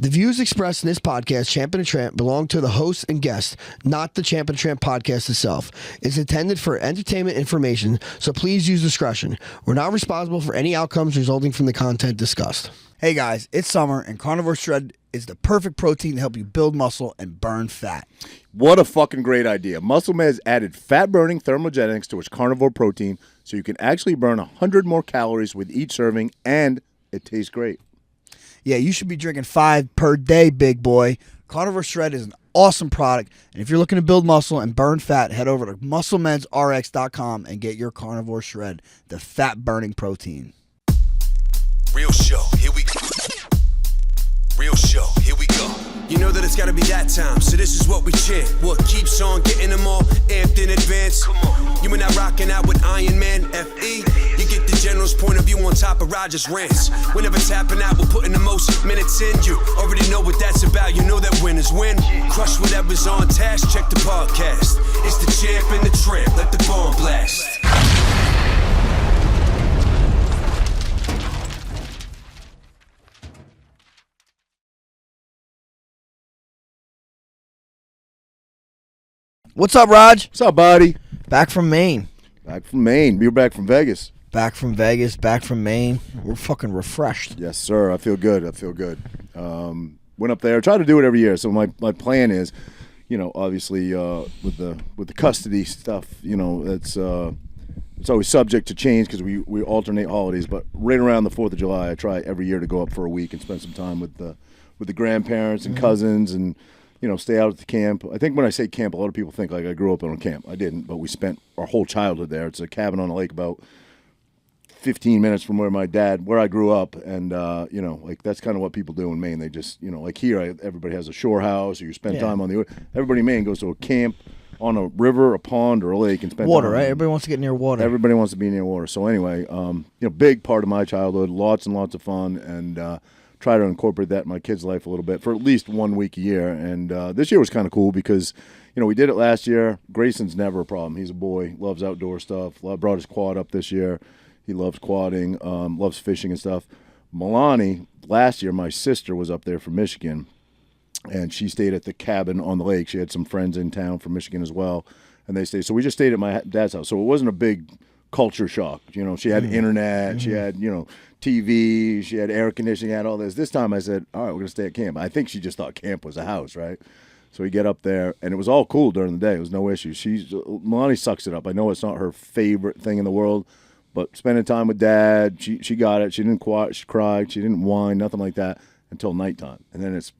The views expressed in this podcast, Champ and Tramp, belong to the host and guest, not the Champ and Tramp podcast itself. It's intended for entertainment information, so please use discretion. We're not responsible for any outcomes resulting from the content discussed. Hey guys, it's summer and Carnivore Shred is the perfect protein to help you build muscle and burn fat. What a fucking great idea. Muscle Man has added fat-burning thermogenics to its carnivore protein so you can actually burn 100 more calories with each serving, and it tastes great. Yeah, you should be drinking 5 per day, big boy. Carnivore Shred is an awesome product, and if you're looking to build muscle and burn fat, head over to musclemensrx.com and get your Carnivore Shred, the fat-burning protein. Real show, here we go. Real show, here we go. You know that it's gotta be that time, so this is what we chant. What keeps on getting them all amped in advance? Come on. You and I rocking out with Iron Man, FE. You get the general's point of view on top of Roger's rants. We're never tapping out, we're putting the most minutes in. You already know what that's about, you know that winners win. Crush whatever's on task, check the podcast. It's the champ and the tramp, let the bomb blast. What's up, Raj? What's up, buddy? Back from Maine. Back from Maine. You're back from Vegas. Back from Vegas, back from Maine. We're fucking refreshed. Yes, sir. I feel good. Went up there. Try to do it every year. So my plan is, obviously with the custody stuff, it's always subject to change because we alternate holidays. But right around the 4th of July, I try every year to go up for a week and spend some time with the grandparents and cousins and stay out at the camp. I think when I say camp, a lot of people think like I grew up on a camp. I didn't, but we spent our whole childhood there. It's a cabin on a lake about 15 minutes from where I grew up, and that's kind of what people do in Maine. They just, like here, everybody has a shore house, or you spend time on the. Everybody in Maine goes to a camp on a river, a pond, or a lake and spend water. Time right? Everybody wants to get near water. Everybody wants to be near water. So anyway, big part of my childhood, lots and lots of fun, and try to incorporate that in my kids' life a little bit for at least 1 week a year. And this year was kind of cool because, we did it last year. Grayson's never a problem. He's a boy, loves outdoor stuff. Brought his quad up this year. He loves quadding, loves fishing and stuff. Milani, last year, my sister was up there from Michigan, and she stayed at the cabin on the lake. She had some friends in town from Michigan as well, and they stayed. So we just stayed at my dad's house. So it wasn't a big culture shock. She had internet, she had, TV, she had air conditioning, had all this. This time I said, all right, we're going to stay at camp. I think she just thought camp was a house, right? So we get up there, and it was all cool during the day. It was no issue. Milani sucks it up. I know it's not her favorite thing in the world, but spending time with Dad, she got it. She didn't she cried, she didn't whine, nothing like that until nighttime. And then it's,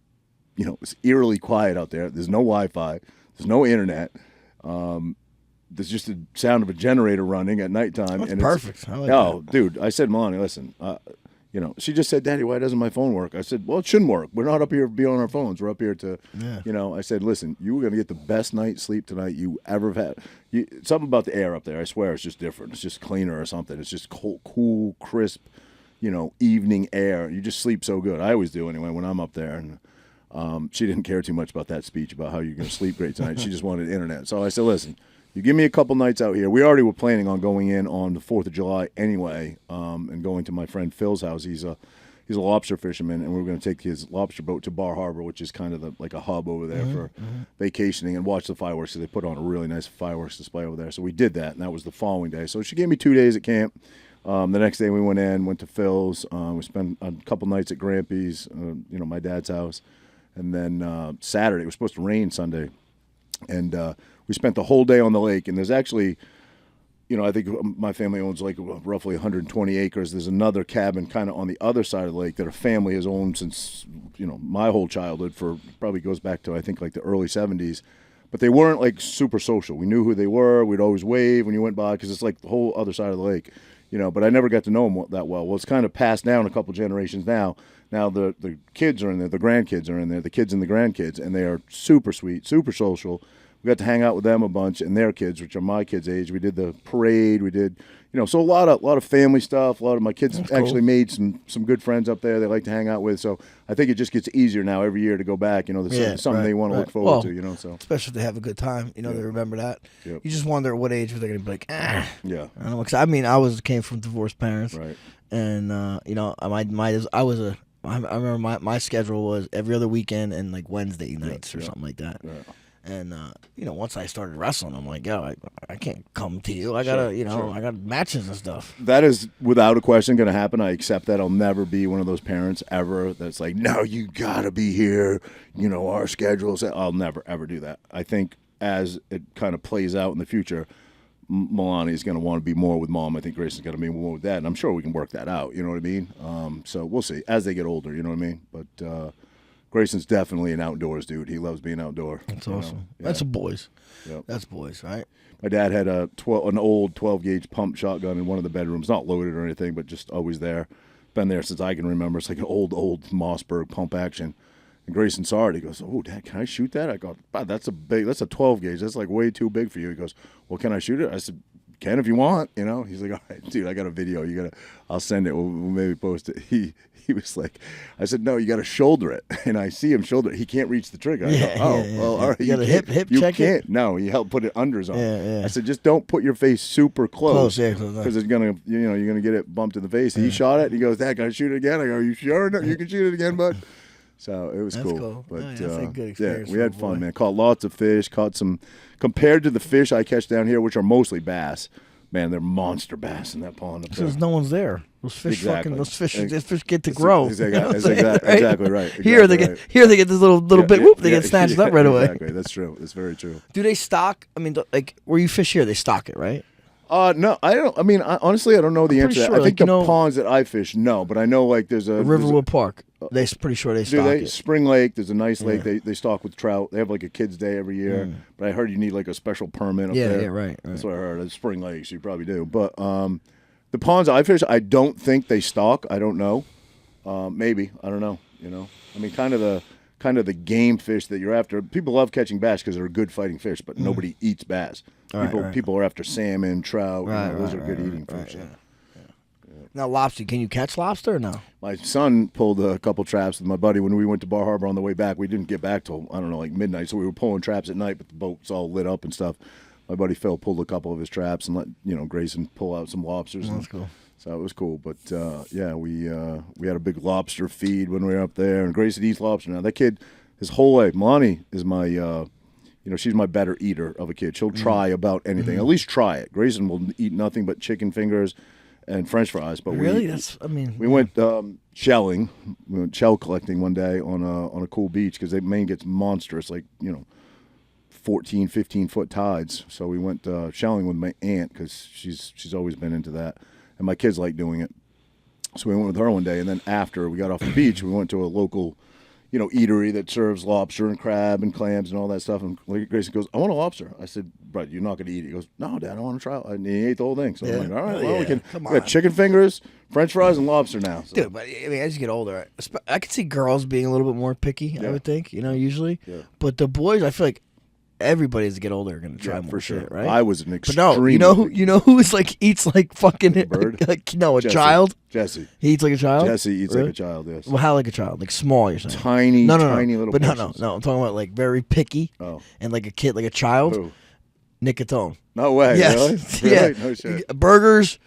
it's eerily quiet out there. There's no Wi-Fi. There's no internet. There's just the sound of a generator running at nighttime. That's and perfect. I like that. Dude, I said, Melanie, listen, she just said, Daddy, why doesn't my phone work? I said, well, it shouldn't work. We're not up here to be on our phones. We're up here to, I said, listen, you were going to get the best night's sleep tonight you ever have had. Something about the air up there, I swear, it's just different. It's just cleaner or something. It's just cool, crisp, evening air. You just sleep so good. I always do anyway when I'm up there. And she didn't care too much about that speech about how you're going to sleep great tonight. She just wanted internet. So I said, listen, you give me a couple nights out here. We already were planning on going in on the 4th of July anyway, and going to my friend Phil's house. He's a lobster fisherman, and we were going to take his lobster boat to Bar Harbor, which is kind of like a hub over there for vacationing, and watch the fireworks. So they put on a really nice fireworks display over there. So we did that, and that was the following day. So she gave me 2 days at camp. The next day we went to Phil's. We spent a couple nights at Grampy's, my dad's house. And then Saturday, it was supposed to rain Sunday. And we spent the whole day on the lake. And there's actually, I think my family owns like roughly 120 acres. There's another cabin kind of on the other side of the lake that a family has owned since, my whole childhood, for probably goes back to, I think, like the early 70s. But they weren't like super social. We knew who they were. We'd always wave when you went by because it's like the whole other side of the lake. But I never got to know them that well. Well, it's kind of passed down a couple generations now. Now the kids are in there, the grandkids are in there, the kids and the grandkids, and they are super sweet, super social. We got to hang out with them a bunch and their kids, which are my kids' age. We did the parade. We did, so a lot of family stuff. A lot of my kids actually made some good friends up there they like to hang out with. So I think it just gets easier now every year to go back. There's something they want to look forward to. So especially if they have a good time. They remember that. Yep. You just wonder at what age they're going to be like, ah. Yeah. I don't know. 'Cause I came from divorced parents. Right. And I was I remember my schedule was every other weekend and like Wednesday nights or something like that. Yeah. And once I started wrestling, I'm like, yo, I can't come to you. I gotta, I got matches and stuff. That is without a question going to happen. I accept that. I'll never be one of those parents ever that's like, no, you gotta be here. Our schedules. I'll never ever do that. I think as it kind of plays out in the future, Milani's going to want to be more with mom. I think Grayson's going to be more with dad, and I'm sure we can work that out. You know what I mean? So we'll see as they get older. You know what I mean? But Grayson's definitely an outdoors dude. He loves being outdoor. That's awesome. Yeah. That's a boys. Yep. That's boys, right? My dad had an old 12-gauge pump shotgun in one of the bedrooms, not loaded or anything, but just always there. Been there since I can remember. It's like an old Mossberg pump action. And Grayson saw it. He goes, "Oh, Dad, can I shoot that?" I go, "Wow, that's a 12-gauge. That's like way too big for you." He goes, "Well, can I shoot it?" I said, "Can if you want." He's like, "All right, dude, I got a video. I'll send it. We'll maybe post it." He was like, I said, "No, you got to shoulder it." And I see him shoulder it. He can't reach the trigger. I go, "Oh, all right." You got to hip check you it? can't. No, he helped put it under his arm. Yeah. I said, "Just don't put your face super close, yeah, because it's gonna, you're gonna get it bumped in the face." He shot it. And he goes, "Dad, can I shoot it again?" I go, "You sure? No, you can shoot it again, bud." So it was cool. But that's a good experience. we had fun, man. Caught lots of fish. Caught some, compared to the fish I catch down here, which are mostly bass. Man, they're monster bass in that pond up there. Because no one's there. Those fish those fish get to That's grow. Exactly right. Here they get this little bit. Whoop! They get snatched up right away. Exactly. That's true. That's very true. Do they stock? I mean, like where you fish here, they stock it, right? No, I don't. I mean, honestly, I don't know the answer. Sure, to that. I think like, the ponds that I fish, no, but I know like there's a Riverwood Park. They're pretty sure they stock it. Spring Lake, there's a nice lake. They stock with trout. They have like a kids' day every year. But I heard you need like a special permit up there. Yeah, right. That's what I heard. It's Spring Lake, so you probably do. But the ponds I fish, I don't think they stock. I don't know. Maybe, I don't know. I mean, kind of the game fish that you're after. People love catching bass because they're good fighting fish, but nobody eats bass. People are after salmon, trout. Those are good eating fish. Yeah. Now, lobster. Can you catch lobster or no? My son pulled a couple traps with my buddy when we went to Bar Harbor on the way back. We didn't get back till, I don't know, like midnight. So we were pulling traps at night, but the boat's all lit up and stuff. My buddy Phil pulled a couple of his traps and let Grayson pull out some lobsters. That's cool. So it was cool. But we had a big lobster feed when we were up there, and Grayson eats lobster now. That kid, his whole life, Milani is my she's my better eater of a kid. She'll try about anything. At least try it. Grayson will eat nothing but chicken fingers and French fries. But really, we went shelling. We went shell collecting one day on a cool beach because Maine gets monstrous, 14, 15-foot tides. So we went shelling with my aunt because she's always been into that, and my kids like doing it. So we went with her one day, and then after we got off the beach, we went to a local eatery that serves lobster and crab and clams and all that stuff. And Grayson goes, "I want a lobster." I said, "Bro, you're not going to eat it." He goes, "No, Dad, I want to try it." And he ate the whole thing. So I'm like, "All right, well, we can. We got chicken fingers, French fries, and lobster now." So. Dude, but I mean, as you get older, I could see girls being a little bit more picky. I would think, usually. Yeah. But the boys, I feel like everybody as they get older are going to try more for sure. shit, right? I was an extreme. But no, you know who is like eats like fucking bird? a child. Jesse. He eats like a child. Jesse eats like a child. Yes. Well, how like a child? Like small? You're saying? Tiny little. But portions. no. I'm talking about like very picky. Oh. And like a kid, like a child. Who? Nicotone. No way. Yes. Really? Yeah. No shit. Burgers,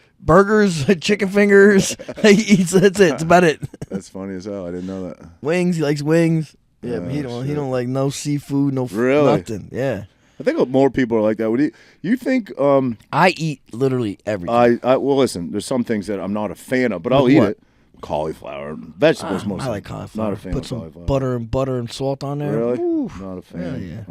chicken fingers. He eats. That's it. It's about it. That's funny as hell. I didn't know that. Wings. He likes wings. Yeah, but he don't like no seafood, nothing. Yeah. I think more people are like that. Would you think? I eat literally everything. Well, listen. There's some things that I'm not a fan of, but I'll eat it. Cauliflower, vegetables mostly. I like cauliflower. Not a fan Put of some cauliflower. butter and salt on there. Really? Oof. Not a fan. Yeah.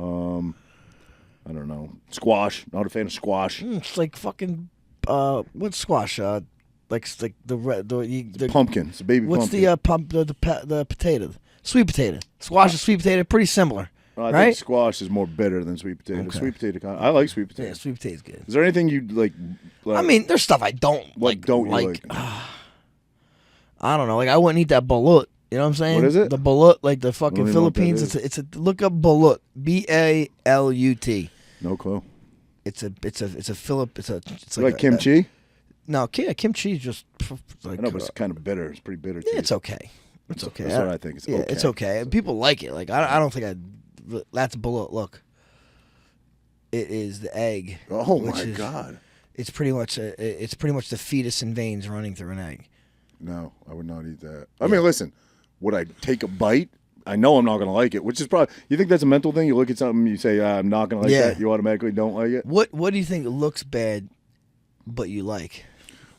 I don't know. Squash. Not a fan of squash. It's like fucking. What's squash? Like the pumpkin. It's a baby what's pumpkin. the potato? Sweet potato. Squash and sweet potato, pretty similar. I right? think squash is more bitter than sweet potato. Okay. Sweet potato, I like sweet potato. Yeah, sweet potato's good. Is there anything you like? I mean, there's stuff I don't like. Don't you like? I don't know. Like I wouldn't eat that balut. You know what I'm saying? What is it? The balut, like the fucking I don't even know what that Philippines. is. It's a look up balut. BALUT. No clue. It's like kimchi. No, kimchi is just like. I know, but it's kind of bitter. It's pretty bitter too. Yeah, it's okay. It's okay. That's what I think. It's okay. It's okay. And people like it. Like I don't think that's balut. Look, it is the egg. Oh my god! It's pretty much the fetus and veins running through an egg. No, I would not eat that. I mean, listen, Would I take a bite? I know I'm not going to like it, which is probably. You think that's a mental thing? You look at something, you say, I'm not going to like that. You automatically don't like it. What do you think looks bad, but you like?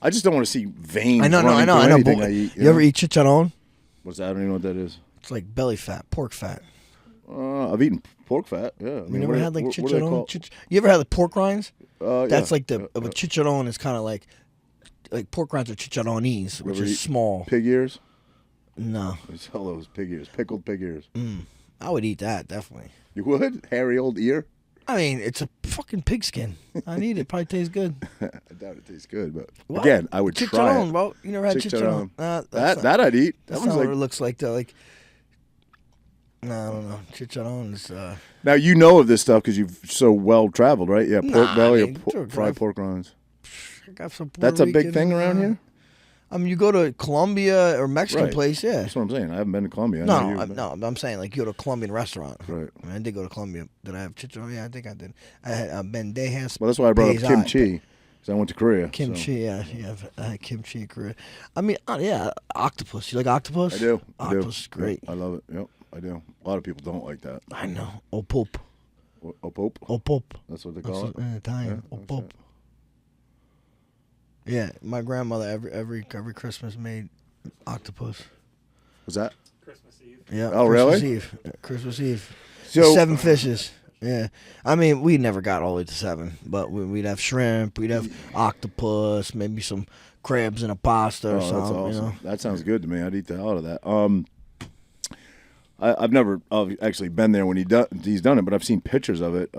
I just don't want to see veins. I know. Anything But I eat, you ever eat chicharron? What's that? I don't even know what that is. It's like belly fat, pork fat. I've eaten pork fat. Yeah. I You mean, never had like what do they call- chicharron? You ever had the pork rinds? That's yeah. like the but chicharron is kind of like pork rinds are chicharronese, which Ever is eat small. Pig ears. No, They sell those pig ears, pickled pig ears. I would eat that definitely. You would? Hairy old ear? I mean, it's a fucking pigskin. I need it. Probably tastes good. I doubt it tastes good, but What? again, I would try Chicharron, it. bro. You never had chicharron? That I'd eat. That's That not was what like. it looks like though. Like, no, I don't know. Chicharron is. Now you know of this stuff because you've so well traveled, right? Yeah, pork belly I mean, or fried pork rinds. I got some Puerto That's a big Rican, thing around here. I mean, you go to Colombia or Mexican Right. place, yeah. That's what I'm saying. I haven't been to Colombia. I know you've been. I'm saying like you go to a Colombian restaurant. Right. I mean, I did go to Colombia. Did I have chicharron? Yeah, I think I did. I had bandejas. Well, that's why I brought up Beijing. kimchi because I went to Korea. Kimchi, yeah. I had kimchi in Korea. I mean, yeah, octopus. You like octopus? I do. Octopus is great. Yep, I love it. Yep, I do. A lot of people don't like that. I know. Opop. Opop. Opop. That's what they call it. In Italian. Yeah, that's Opop. it. Yeah, my grandmother every Christmas made octopus. Was that? Yeah. Oh, Christmas really? Eve. Christmas Eve. So 7 fishes. Yeah. I mean, we never got all the way to 7, but we'd have shrimp, we'd have octopus, maybe some crabs in a pasta or Oh, that's something. awesome. You know? That sounds good to me. I'd eat the hell out of that. I've never actually been there when he's done it, but I've seen pictures of it.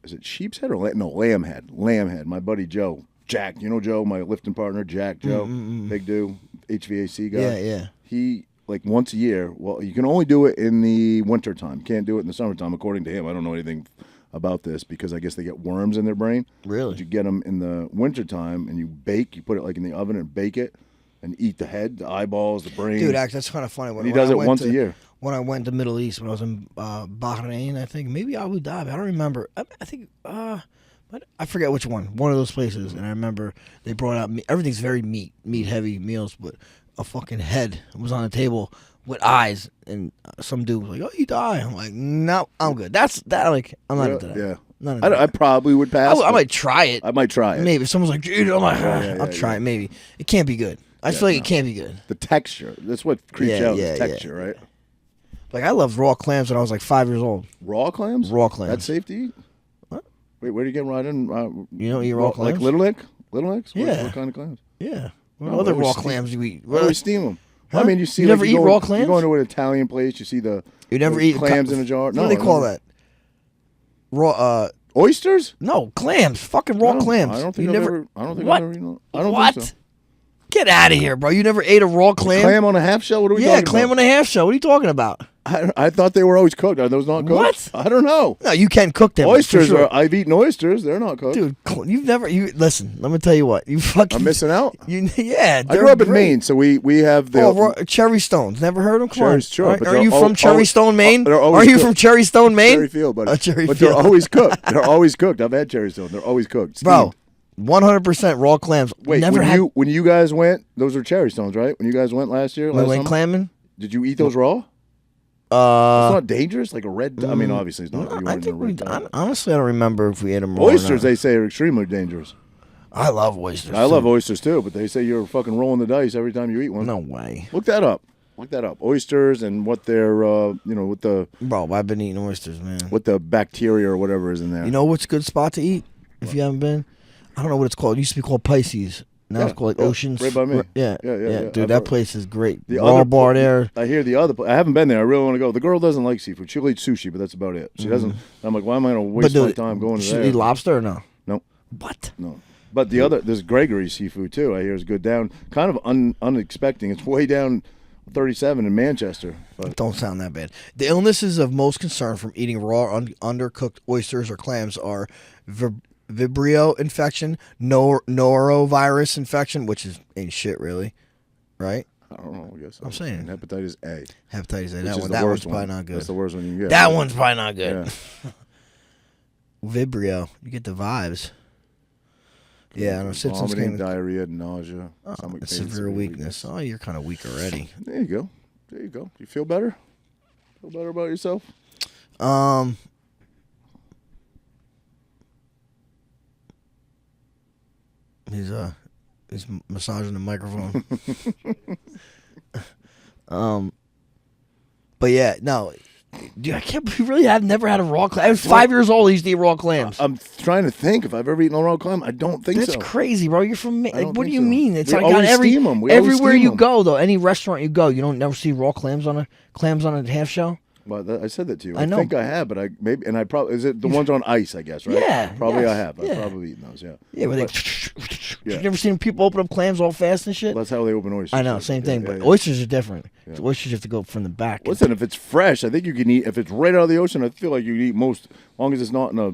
Is it sheep's head or lamb head? Lamb head. My buddy Joe, Jack. You know Joe, my lifting partner, Jack Joe, big dude, HVAC guy. Yeah, yeah. He like once a year. Well, you can only do it in the wintertime. Can't do it in the summertime, according to him. I don't know anything about this because I guess they get worms in their brain. Really? But you get them in the wintertime and you bake. You put it like in the oven and bake it and eat the head, the eyeballs, the brain. Dude, actually, that's kind of funny. And he does it once a year. When I went to Middle East, when I was in Bahrain, I think, maybe Abu Dhabi, I don't remember. I think, but I forget which one. One of those places. And I remember they brought out everything's very meat heavy meals, but a fucking head was on the table with eyes, and some dude was like, "Oh, you die." I'm like, "No, I'm good." I'm not into that. Yeah. Not into I that. probably would pass. I might try it. I might try it. Maybe if someone's like, "Dude," I'm like, Yeah, I'll try it. Maybe it can't be good. I feel like it can't be good. The texture. That's what creeps Yeah, out. yeah, is texture, right? Like I loved raw clams when I was like 5 years old. Raw clams? Raw clams. That's safe to eat? What? Wait, where do you get them? I didn't. You don't eat raw clams? Like Little Neck? Little Necks? Yeah. What kind of clams? Yeah. What No, other I always raw steam- clams you eat? I always steam them. Huh? I mean, you see. You like, never you eat go raw in- clams? You go into an Italian place, you see the You never eat clams in a jar. What No, do they I call never- that? Raw. Oysters? No, clams. Fucking raw No, clams. I don't think you I've never. ever. I don't think What? I've ever eaten. I don't What? think so. Get out of here, bro. You never ate a raw clam? Clam on a half shell? What are we Yeah, talking clam about? on a half shell. What are you talking about? I thought they were always cooked. Are those not cooked? What? I don't know. No, you can cook them. Oysters for sure. are. I've eaten oysters. They're not cooked. Dude, you've never. You listen. Let me tell you what. You fucking. I'm missing out. Yeah. I grew up in great. Maine, so we have the. Cherry Stones. Never heard them? Come on. Cherries, sure, but Are they're you from Cherry always- Stone, Maine? they're Are always you cooked. from Cherry Stone, Maine? Cherry Field, buddy. Oh, Cherry but Field. they're always cooked. They're always cooked. I've had cherry stone. They're always cooked. Bro, Steamed. 100% raw clams. Wait, never when had. when you guys went, those were cherry stones, right? When you guys went last year, we last went summer? clamming. Did you eat those raw? It's not dangerous, like a red. I mean, obviously, it's not. You I weren't in think a red dye. honestly, I don't remember if we ate them raw. Oysters, or not. they say, are extremely dangerous. I love oysters. I love too. oysters too, but they say you're fucking rolling the dice every time you eat one. No way, Look that up. Look that up. Oysters and what they're, with bro. I've been eating oysters, man. what the bacteria or whatever is in there. You know what's a good spot to eat if you haven't been? I don't know what it's called. It used to be called Pisces. Now Yeah, it's called like yeah, Oceans. right by me. Yeah, Yeah. Dude, I've that heard- place is great. The Raw other bar there. I hear the other. I haven't been there. I really want to go. The girl doesn't like seafood. She'll eat sushi, but that's about it. She doesn't. I'm like, why am I going to waste my time going to should there? eat lobster or no? No, What? no. But the other, there's Gregory seafood too. I hear is good down. Kind of unexpected. It's way down 37 in Manchester. But Don't sound that bad. The illnesses of most concern from eating raw, undercooked oysters or clams are Vibrio infection, norovirus infection, which ain't shit really, right? I don't know. I guess I'm saying. hepatitis A. Hepatitis A. Which That is one. the That worst one's probably one. not good. That's the worst one you can get. That one's probably not good. Yeah. Vibrio. You get the vibes. Yeah, I know. Symptoms Vomiting, can. diarrhea, nausea, stomach pain, Severe weakness. Oh, you're kind of weak already. There you go. There you go. You feel better? Feel better about yourself? He's massaging the microphone. But yeah, no. Dude, I can't believe really I've never had a raw clam. I was 5 years old. I used to eat raw clams. I'm trying to think if I've ever eaten a raw clam. I don't think so. That's crazy, bro. You're from Maine. I don't Like, what do think you so. mean? It's We like on always steam 'em. We always everywhere steam you 'em. go though. Any restaurant you go, you don't never see raw clams on a half shell. Well, I said that to you. I know. think I have, but I probably is it the ones on ice? I guess, right? Yeah, probably yes, I have. yeah. I've probably eaten those. Yeah. Yeah, where they. Yeah. You've never seen people open up clams all fast and shit. That's how they open oysters. I know, same thing. Yeah, But yeah. oysters are different. Oysters you have to go from the back. Listen, if it's fresh, I think you can eat. If it's right out of the ocean, I feel like you can eat most, as long as it's not in a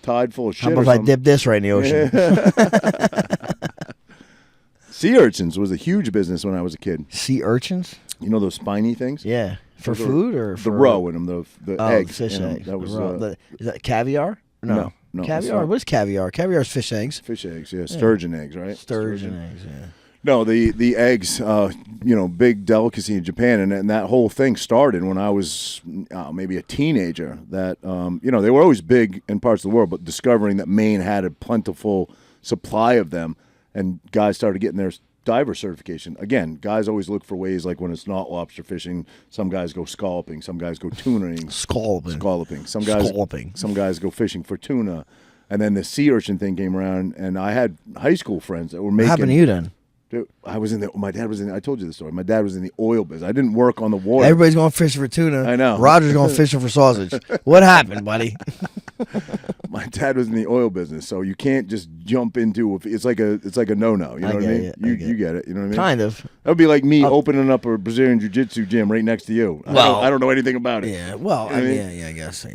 tide full of shit. How about or if I something. dip this right in the ocean? Sea urchins was a huge business when I was a kid. Sea urchins? You know those spiny things? Yeah. For Those are food or the for roe in them, the eggs. fish in 'em. eggs. That was is that caviar? No, it's Caviar. not. What is caviar? Caviar is fish eggs. fish eggs. Yeah, sturgeon eggs, right? Sturgeon eggs. Yeah. No, the eggs, big delicacy in Japan, and that whole thing started when I was maybe a teenager. That they were always big in parts of the world, but discovering that Maine had a plentiful supply of them, and guys started getting their diver certification. Again, guys always look for ways, like when it's not lobster fishing, some guys go scalloping, some guys go tuning, Scalloping. Some guys go fishing for tuna, and then the sea urchin thing came around, and I had high school friends that were making. What happened to you then? Dude, my dad was in. I told you the story. My dad was in the oil business. I didn't work on the water. Everybody's going fishing for tuna. I know. Roger's going fishing for sausage. What happened, buddy? My dad was in the oil business, so you can't just jump into. It's like a no-no. You know what I mean? You get it. You know what I mean? Kind of. That would be like me opening up a Brazilian jiu-jitsu gym right next to you. I don't know anything about it. Yeah. Well, You know what I mean? yeah. I guess.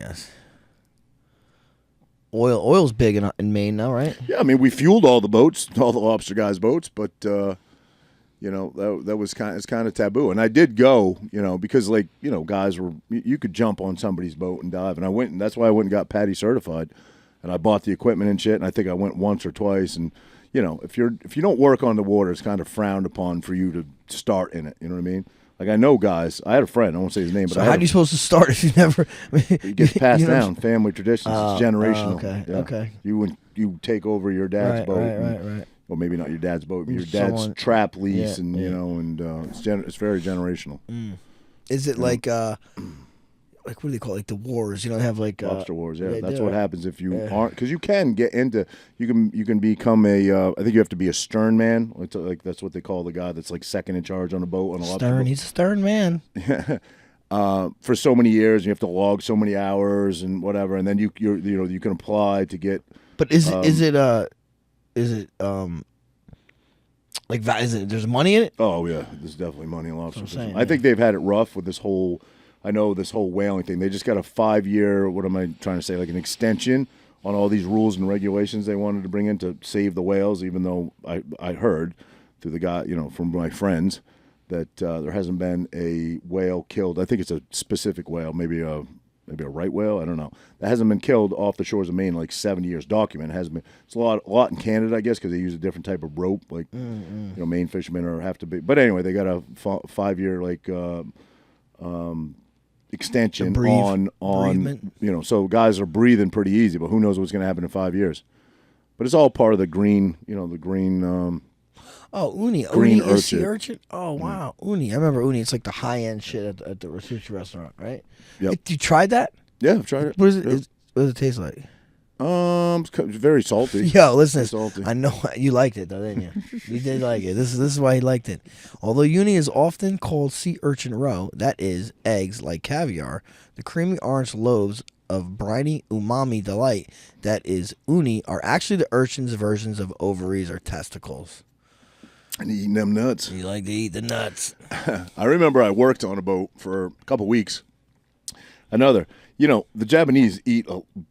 Oil's big in Maine now, right? Yeah, I mean, we fueled all the boats, all the lobster guys' boats, but that was it's kind of taboo. And I did go, because guys were you could jump on somebody's boat and dive, and I went, and that's why I went and got PADI certified, and I bought the equipment and shit. And I think I went once or twice, and if you don't work on the water, it's kind of frowned upon for you to start in it. You know what I mean? Like, I know guys. I had a friend. I won't say his name, but So how are you supposed to start if you never? It gets passed down, family traditions. It's generational. Okay, Yeah. okay. You take over your dad's boat. Right. Well, maybe not your dad's boat, but your dad's Someone- trap lease, yeah, and yeah. it's very generational. Is it like what do they call it? Like the wars? They have like Lobster wars, yeah. they That's do what it. happens if you aren't, because you can get into. You can become a. I think you have to be a stern man. Like that's what they call the guy that's like second in charge on a boat on a lobster Stern. boat. He's a stern man. For so many years, you have to log so many hours and whatever, and then you can apply to get. But is it there's money in it? Oh yeah, there's definitely money in lobster I'm fishing. saying, I think they've had it rough with this whole. I know this whole whaling thing. They just got a 5-year. What am I trying to say? Like an extension on all these rules and regulations they wanted to bring in to save the whales. Even though I heard through the guy, from my friends, that there hasn't been a whale killed. I think it's a specific whale, maybe a right whale. I don't know. That hasn't been killed off the shores of Maine in like 70 years. Document hasn't been. It's a lot in Canada, I guess, because they use a different type of rope. Like Maine fishermen have to be. But anyway, they got a 5-year extension on Bereavement. so guys are breathing pretty easy, but who knows what's going to happen in 5 years. But it's all part of the green, the green. Uni. Green Uni is sea urchin. urchin. Oh wow, uni. I remember uni. It's like the high end shit at the sushi restaurant, right? Yep. You tried that? Yeah, I've tried it. What is it? Yeah. What does it taste like? It's very salty. Yo, listen. Salty. I know you liked it though, didn't you? You did like it. This is why he liked it. Although uni is often called sea urchin roe, that is eggs like caviar, the creamy orange lobes of briny umami delight, that is uni, are actually the urchin's versions of ovaries or testicles. And eating them nuts. You like to eat the nuts. I remember I worked on a boat for a couple weeks. The Japanese eat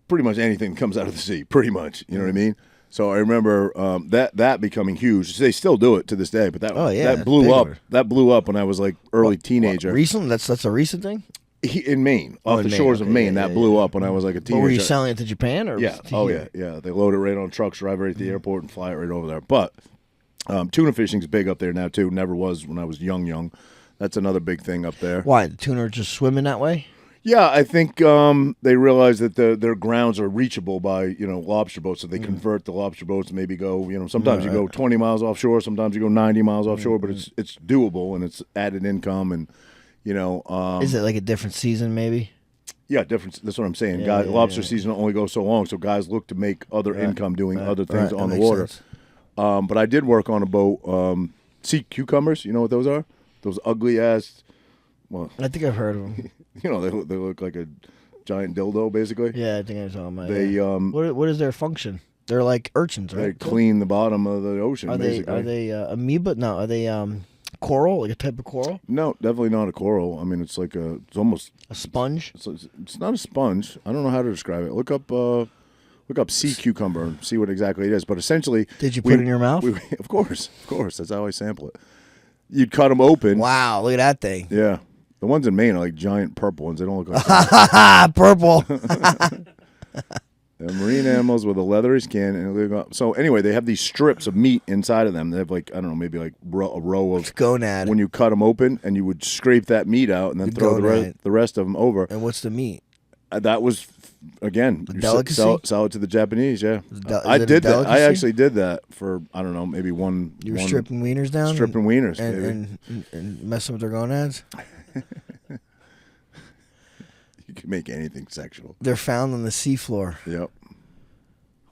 pretty much anything that comes out of the sea, pretty much. You know what I mean? So I remember that becoming huge. They still do it to this day, but that blew up. bigger. That blew up when I was like early teenager. Recent? That's a recent thing? in Maine, off in the Maine, shores of okay, Maine, yeah, that yeah, blew yeah. up when I was like a But teenager. were you selling it to Japan or Yeah. to Oh here? yeah. They load it right on trucks, drive right to the airport, and fly it right over there. But tuna fishing's big up there now too. Never was when I was young. That's another big thing up there. Why, the tuna are just swimming that way? Yeah, I think they realize that their grounds are reachable by lobster boats, so they convert the lobster boats. And maybe go sometimes you go 20 miles offshore, sometimes you go 90 miles offshore, but it's doable and it's added income and Is it like a different season maybe? yeah, different. That's what I'm saying. Yeah, Guys, yeah, lobster yeah. season only goes so long, so guys look to make other income doing other things Right, on that the makes water. sense. But I did work on a boat. Sea cucumbers, you know what those are? Those ugly ass. Well, I think I've heard of them. they look like a giant dildo, basically. Yeah, I think I was talking about. They yeah. What is their function? They're like urchins, they right? clean the bottom of the ocean. Are basically. they amoeba? No, are they coral? Like a type of coral? No, definitely not a coral. I mean, it's like it's almost. A sponge? It's not a sponge. I don't know how to describe it. Look up sea cucumber and see what exactly it is. But essentially, Did you put it in your mouth? Of course. That's how I sample it. You'd cut them open. Wow, look at that thing. Yeah, the ones in Maine are like giant purple ones. They don't look like Purple. They're marine animals with a leathery skin. And so anyway, they have these strips of meat inside of them. They have like I don't know, maybe like a row of Gonad. when you cut them open, and you would scrape that meat out and then throw the rest of them over. And what's the meat? That was again delicacy? Sell it to the Japanese. Yeah, Is I it a did that. I delicacy? actually did that for I don't know, maybe one. You were one- stripping wieners down? stripping wieners, baby. and messing with their gonads? You can make anything sexual. They're found on the seafloor. Yep.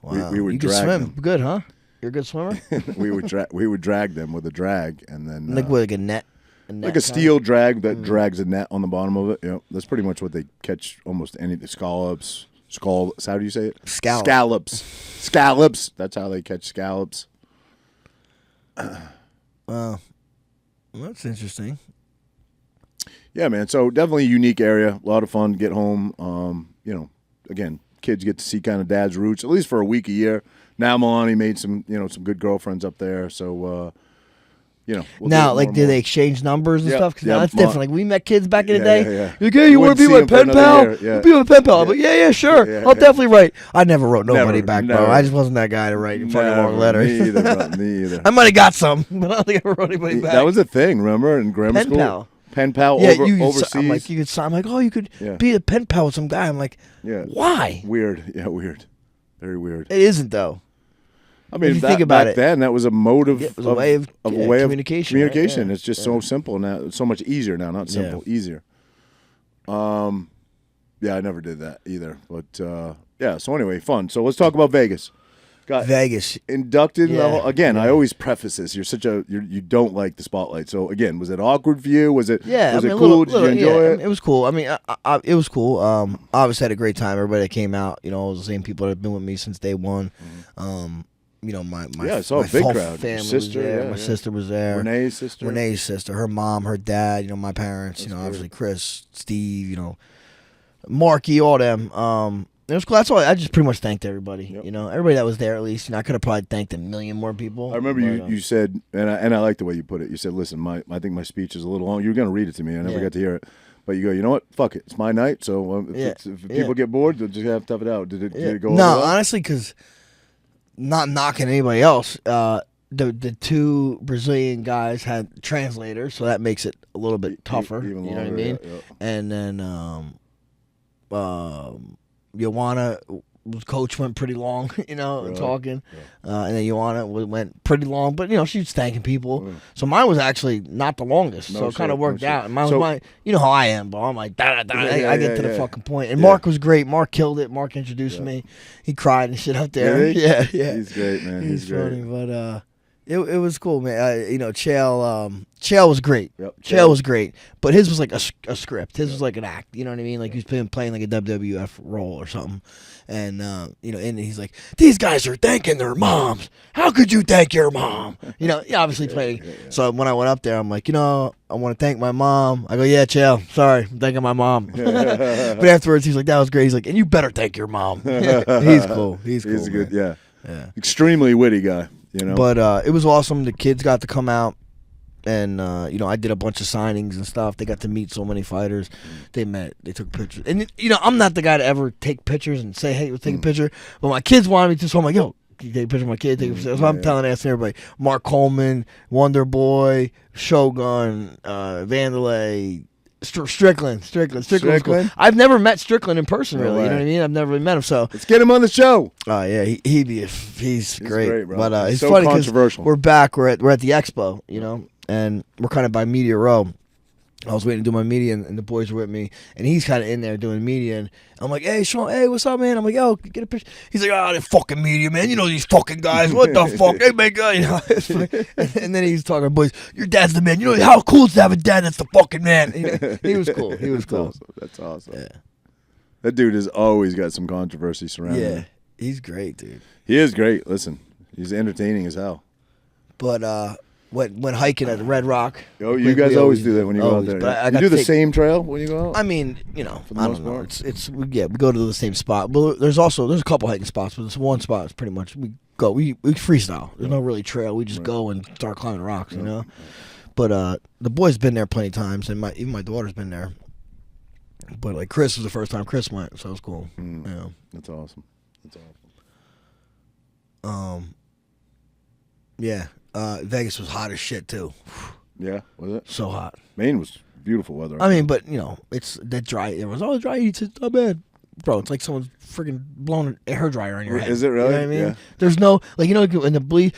Wow. We would you can drag swim. them. Good, huh? You're a good swimmer? we would drag them with a drag, and then Like with like a net? like a steel drag that drags a net on the bottom of it. Yep. That's pretty much what they catch almost anything. Scallops. How do you say it? Scallops. Scallops. That's how they catch scallops. Wow. Well, that's interesting. Yeah, man. So definitely a unique area. A lot of fun to get home. Again, kids get to see kind of dad's roots, at least for a week a year. Now Milani made some good girlfriends up there. So, we'll Now, do it like, more do and they more. exchange numbers and Yeah, stuff? Because yeah, now that's Ma- different. Like, we met kids back in the Yeah, day. yeah, yeah. You're like, hey, you want to be Wouldn't my see 'em for pen another pal? year, yeah. Be my pen pal. I'm like, yeah, sure. Yeah, I'll yeah. definitely write. I never wrote nobody back, bro. never. I just wasn't that guy to write fucking long Never. letters. Me either, bro. Me either. I might have got some, but I don't think I ever wrote anybody back. That was a thing, remember, in grammar Pen school? pal. Pen pal Yeah, overseas. I'm like, you could sign. I'm like, oh, you could Yeah. be a pen pal with some guy. I'm like, Yeah. why? Weird. Yeah, weird. Very weird. It isn't though. I mean, you think about back it. then, that was a mode of, Yeah, it was a way of communication, right? Communication. Yeah. It's just so simple now. It's so much easier now. Not simple, easier. Yeah, I never did that either. But yeah. So anyway, fun. So let's talk about Vegas. Got Vegas. inducted in the Yeah. hall. Again, I always preface this. You don't like the spotlight. So again, was it awkward for you? Was it Yeah, was I it mean, cool? Did you enjoy yeah, it? It was cool. I mean, it was cool. Obviously had a great time. Everybody that came out, it was the same people that have been with me since day one. My Yeah, I saw a my big whole crowd. Your family sister, was there. yeah, My yeah. sister was there. Renee's sister. Her mom, her dad. My parents. Obviously Chris, Steve. Marky, all them. It was cool. That's all. I just pretty much thanked everybody. Yep. Everybody that was there at least. I could have probably thanked a million more people. I remember but, you said, and I like the way you put it. You said, "Listen, I think my speech is a little long. You were going to read it to me. I never Yeah. got to hear it, but you go, you know what? Fuck it. It's my night. So if people get bored, they'll just have to tough it out. Did it go? No, over well? honestly, because not knocking anybody else. The two Brazilian guys had translators, so that makes it a little bit tougher. even you know what I longer, mean? yeah. And then Joanna. Coach went pretty long, talking, and then Joanna went pretty long, but she was thanking people. So mine was actually not the longest, so it kind of worked out. And mine was mine. You know how I am, bro. I'm like, I get to the fucking point. And Mark was great. Mark killed it. Mark introduced me. He cried and shit out there. Really? Yeah. He's great, man. He's great. funny, but it was cool, man. Chael was great. Yep. Chael was great, but his was like a script. His was like an act. You know what I mean? Like he's been playing like a WWF role or something. And and he's like, these guys are thanking their moms. How could you thank your mom? He obviously played. So when I went up there, I'm like, I want to thank my mom. I go, yeah, Chael, sorry, I'm thanking my mom. But afterwards, he's like, that was great. He's like, and you better thank your mom. He's cool. He's cool. He's good. man. Yeah. Extremely witty guy. But it was awesome. The kids got to come out. And I did a bunch of signings and stuff. They got to meet so many fighters. They met. They took pictures. And I'm not the guy to ever take pictures and say, "Hey, let's take a picture." But my kids wanted me to, so I'm like, "Yo, can you take a picture of my kid?" So I'm asking everybody: Mark Coleman, Wonder Boy, Shogun, Vanderlay. Strickland was cool. I've never met Strickland in person, really. You know what I mean? I've never really met him. So let's get him on the show. Oh yeah, he's great. Bro. But it's so funny because controversial. we're back. We're at the expo, and we're kind of by Media Row. I was waiting to do my media, and the boys were with me, and he's kind of in there doing media, and I'm like, "Hey, Sean, hey, what's up, man?" I'm like, "Yo, get a picture." He's like, "Oh, they're fucking media, man. You know these fucking guys. What the fuck? Hey, man, and then he's talking to boys, "Your dad's the man. You know how cool it's to have a dad that's the fucking man." He was cool. He was cool. Awesome. That's awesome. Yeah. That dude has always got some controversy surrounding him. Yeah, he's great, dude. He is great. Listen, he's entertaining as hell. But went hiking at Red Rock. Oh, you guys always do that when you go out there. But you do the same trail when you go out? I mean, the I most don't know. part? We go to the same spot. Well, there's a couple hiking spots, but this one spot is pretty much we freestyle. There's no really trail. We just go and start climbing rocks, But the boys been there plenty of times, and even my daughter's been there. But like Chris was the first time Chris went, so it was cool. That's awesome. Yeah. Vegas was hot as shit too. Yeah, was it? So hot. Maine was beautiful weather. I mean, but it's that dry. It was all dry heat. It's not bad, bro. It's like someone's freaking blowing a hairdryer on your head. Is it really? You know what I mean? Yeah. There's no in the bleed.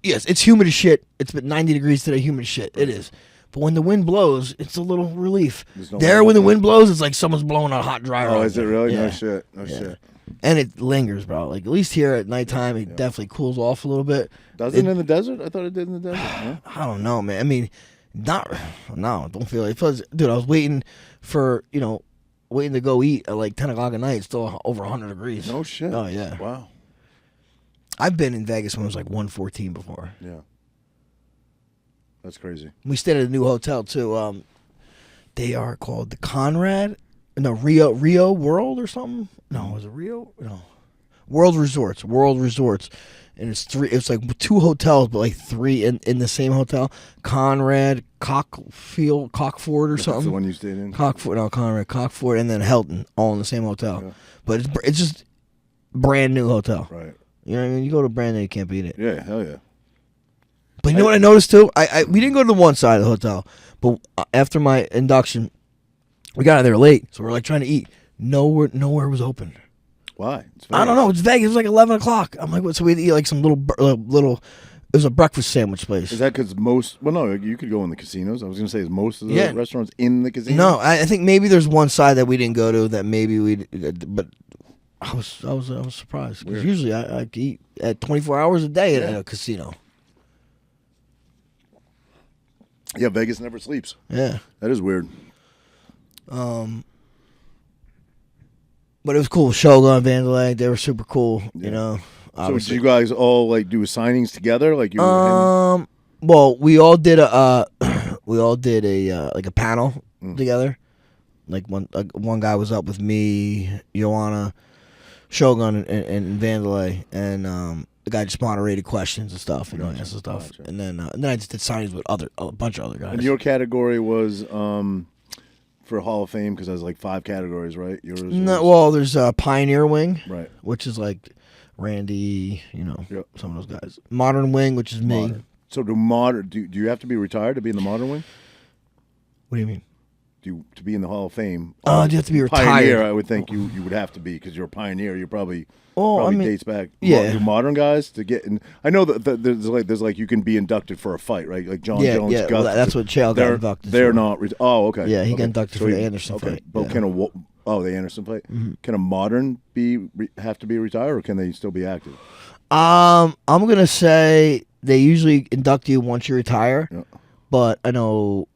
Yes, it's humid as shit. It's been 90 degrees today. Humid as shit. It is. But when the wind blows, it's a little relief. When the wind blows, it's like someone's blowing a hot dryer. Oh, on is it you. really? Yeah. No shit. And it lingers, bro. Like at least here at nighttime, it definitely cools off a little bit. Does it in the desert? I thought it did in the desert. No? I don't know, man. I mean, don't feel like it. Dude, I was waiting to go eat at like 10 o'clock at night. It's still over 100 degrees. No shit. Oh, yeah. Wow. I've been in Vegas when it was like 114 before. Yeah. That's crazy. We stayed at a new hotel, too. They are called the Conrad. No, Rio World or something? No, was it Rio? No. World Resorts. And it's like two hotels, but like three in the same hotel. Conrad, Cockford or something. That's the one you stayed in? Conrad, Cockford, and then Helton, all in the same hotel. Yeah. But it's just brand new hotel. Right. You know what I mean? You go to brand new, you can't beat it. Yeah, hell yeah. But you know what I noticed too? We didn't go to the one side of the hotel, but after my induction, we got out there late, so we're like trying to eat. Nowhere was open. Why? I don't know. It's Vegas. It was like 11 o'clock. I'm like, what? So we had to eat like some little. It was a breakfast sandwich place. Is that because most? Well, no, you could go in the casinos. I was going to say, is most of the restaurants in the casino? No, I think maybe there's one side that we didn't go to that maybe we. But I was surprised because usually I eat at 24 hours a day at a casino. Yeah, Vegas never sleeps. Yeah, that is weird. But it was cool. Shogun, Vanderlei, they were super cool. So did you guys all like do signings together? Like you? Well, we all did a like a panel together. Like one guy was up with me, Joanna, Shogun, and Vanderlei, and the guy just moderated questions and stuff, answer stuff, gotcha. and then I just did signings with a bunch of other guys. And your category was for Hall of Fame because there's like 5 categories, right? Yours was... Well, there's Pioneer Wing, right, which is like Randy, some of those guys. Modern Wing, which is me. So do you have to be retired to be in the Modern Wing? What do you mean? To be in the Hall of Fame? Do you have to be retired? Pioneer, I would think you would have to be because you're a pioneer. You're probably dates back. Yeah, do modern guys to get in. I know that there's like you can be inducted for a fight, right? Like John Jones. Yeah, well, that's what Chael got inducted. They're not. Okay. Yeah, he got inducted for the Anderson fight. But can the Anderson fight? Mm-hmm. Can a modern have to be retired, or can they still be active? I'm gonna say they usually induct you once you retire, but I know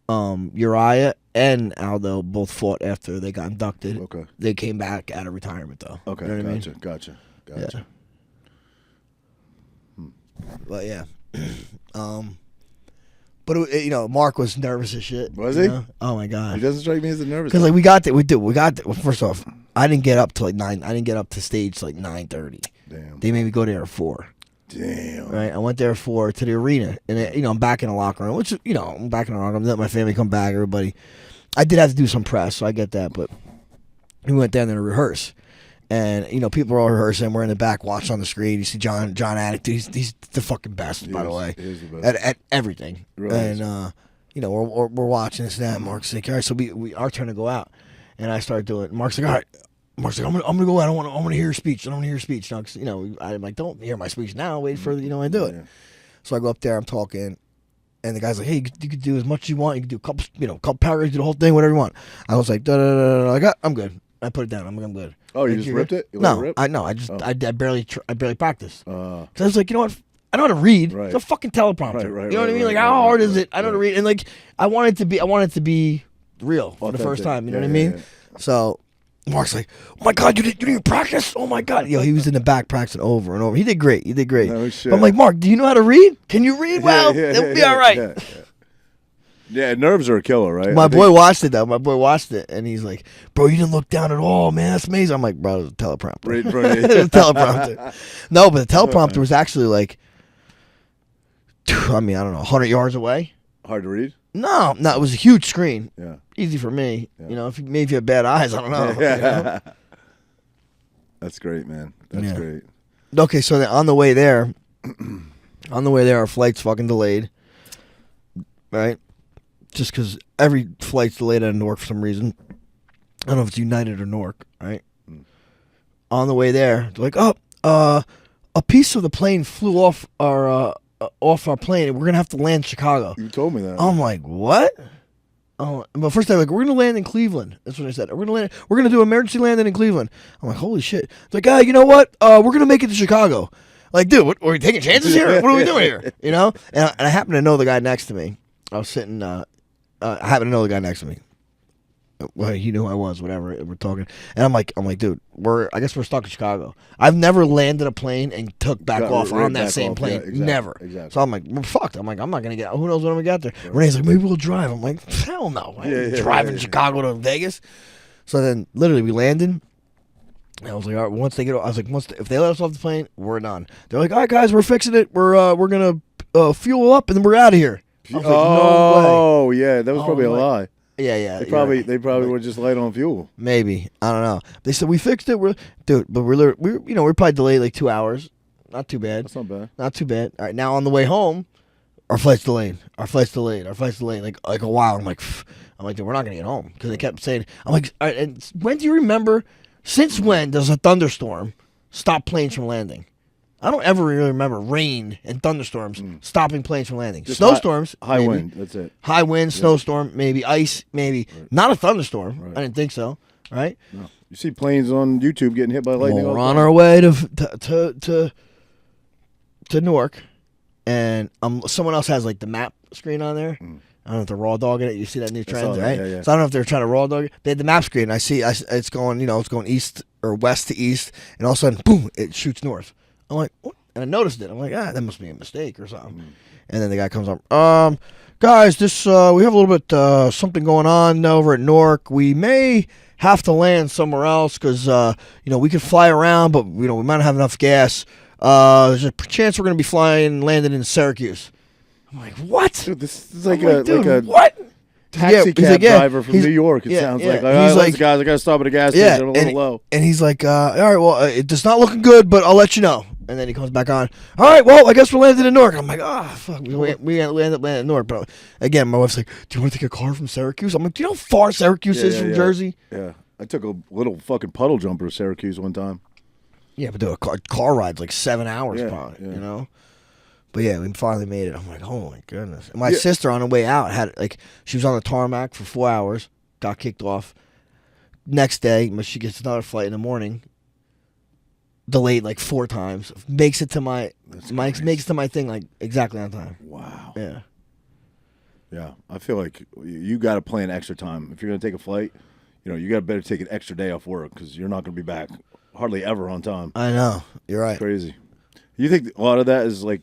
Uriah and Aldo both fought after they got inducted. Okay. They came back out of retirement though. Okay, you know gotcha. Yeah. But yeah. But Mark was nervous as shit. Was he? Oh my god. He doesn't strike me as a nervous. Because like we got there. Well, first off, I didn't get up to like 9. I didn't get up to stage till like 9:30. Damn. They made me go there at 4. Damn. Right, I went there to the arena, and I'm back in the locker room, which I'm back in the locker room. Let my family come back, everybody. I did have to do some press, so I get that, but we went down there to rehearse, and people are all rehearsing. We're in the back, watching on the screen. You see John Attic, he's the fucking best, by the way, He is the best. at everything. Really and is. we're watching this and that. Mark's like, all right, so we our turn to go out, and I start doing it. Mark's like, all right. Mark's like, I'm gonna go out. I want to hear your speech. I don't want to hear your speech. Now, 'cause, I'm like, don't hear my speech now. Wait for I do it. Yeah. So I go up there. I'm talking, and the guy's like, hey, you could do as much as you want. You can do a couple paragraphs, do the whole thing, whatever you want. I was like, da da da da. Like, I'm good. I put it down. I'm good. Oh, you Like, just ripped it? You let No, it rip? I just I barely practiced. 'Cause I was like, you know what? I know how to read. Right. It's a fucking teleprompter. Right, you know what I mean? right, Like, how hard is right, it? I know how to read, and like, I want it to be real for the first Authentic. time. You know Yeah, what I mean? yeah. So Mark's like, oh my God, you didn't practice? Oh my God. He was in the back practicing over and over. He did great. No shit. But I'm like, Mark, do you know how to read? Can you read well? It'll be all right. Yeah, nerves are a killer, right? My boy watched it, though. My boy watched it, and he's like, bro, you didn't look down at all, man. That's amazing. I'm like, bro, it was a teleprompter. Right, It was a teleprompter. No, but the teleprompter was actually like, I don't know, 100 yards away. Hard to read? No, it was a huge screen. Yeah. Easy for me. Yeah. Maybe if you have bad eyes, I don't know. That's great, man. That's great. Okay, so then on the way there, our flight's fucking delayed, right? Just because every flight's delayed out of Newark for some reason. I don't know if it's United or Newark, right? On the way there, they're like, a piece of the plane flew off our plane, and we're gonna have to land in Chicago. You told me that. I'm like, what? Oh, but first they're like, we're gonna land in Cleveland. That's what I said. We're gonna do emergency landing in Cleveland. I'm like, holy shit. They're like, you know what? We're gonna make it to Chicago. Like, dude, what, are we taking chances here? What are we doing here? And I happen to know the guy next to me. I was sitting. I happen to know the guy next to me. Well, he knew who I was. Whatever. We're talking, and I'm like, dude, I guess we're stuck in Chicago. I've never landed a plane and took back off on that same plane. Yeah, exactly, Never. Exactly. So I'm like, we're fucked. I'm like, I'm not gonna get. Who knows when I'm gonna get there? Right. Renee's like, maybe we'll drive. I'm like, hell no. Driving Chicago to Vegas. So then, literally, we landed. And I was like, all right. Once they get, I was like, if they let us off the plane, we're done. They're like, all right, guys, we're fixing it. We're gonna fuel up and then we're out of here. I was like, no way. Yeah, that was probably a lie. Yeah. They probably would just light on fuel. Maybe, I don't know. They said we fixed it. But we're probably delayed like 2 hours. Not too bad. That's not bad. Not too bad. All right, now on the way home, our flight's delayed. Like a while. I'm like, dude, we're not gonna get home because they kept saying. I'm like, all right, and when do you remember? Since when does a thunderstorm stop planes from landing? I don't ever really remember rain and thunderstorms stopping planes from landing. Just Snowstorms, high maybe. wind. That's it. High wind, snowstorm, maybe ice, maybe not a thunderstorm. Right. I didn't think so. Right? No. You see planes on YouTube getting hit by lightning. Well, we're on our way to Newark, and someone else has like the map screen on there. I don't know if they're raw dogging it. You see that new trend, right? Yeah. So I don't know if they're trying to raw dog it. They had the map screen. And I see it's going, it's going east or west to east, and all of a sudden, boom, it shoots north. I'm like, what? And I noticed it. I'm like, that must be a mistake or something. And then the guy comes up, guys, this we have a little bit something going on over at Newark. We may have to land somewhere else because we could fly around, but we might not have enough gas. There's a chance we're going to be landing in Syracuse. I'm like, what? Dude, this is like what? Taxi cab driver from New York. It sounds like. He's like, guys, I got to stop at a gas station. I'm a little low. And he's like, all right, well, it's not looking good, but I'll let you know. And then he comes back on. All right, well, I guess we're landing in Newark. I'm like, fuck. We end up landing in Newark. But again, my wife's like, do you want to take a car from Syracuse? I'm like, do you know how far Syracuse is from Jersey? Yeah. I took a little fucking puddle jumper to Syracuse one time. Yeah, but a car ride's like 7 hours probably, But yeah, we finally made it. I'm like, oh my goodness. And my sister on the way out she was on the tarmac for 4 hours, got kicked off. Next day, she gets another flight in the morning. Delayed like 4 times. Makes it to my thing like exactly on time. Wow. Yeah. Yeah, I feel like you got to plan extra time if you're going to take a flight. You got to better take an extra day off work because you're not going to be back hardly ever on time. I know. You're right. It's crazy. You think a lot of that is like?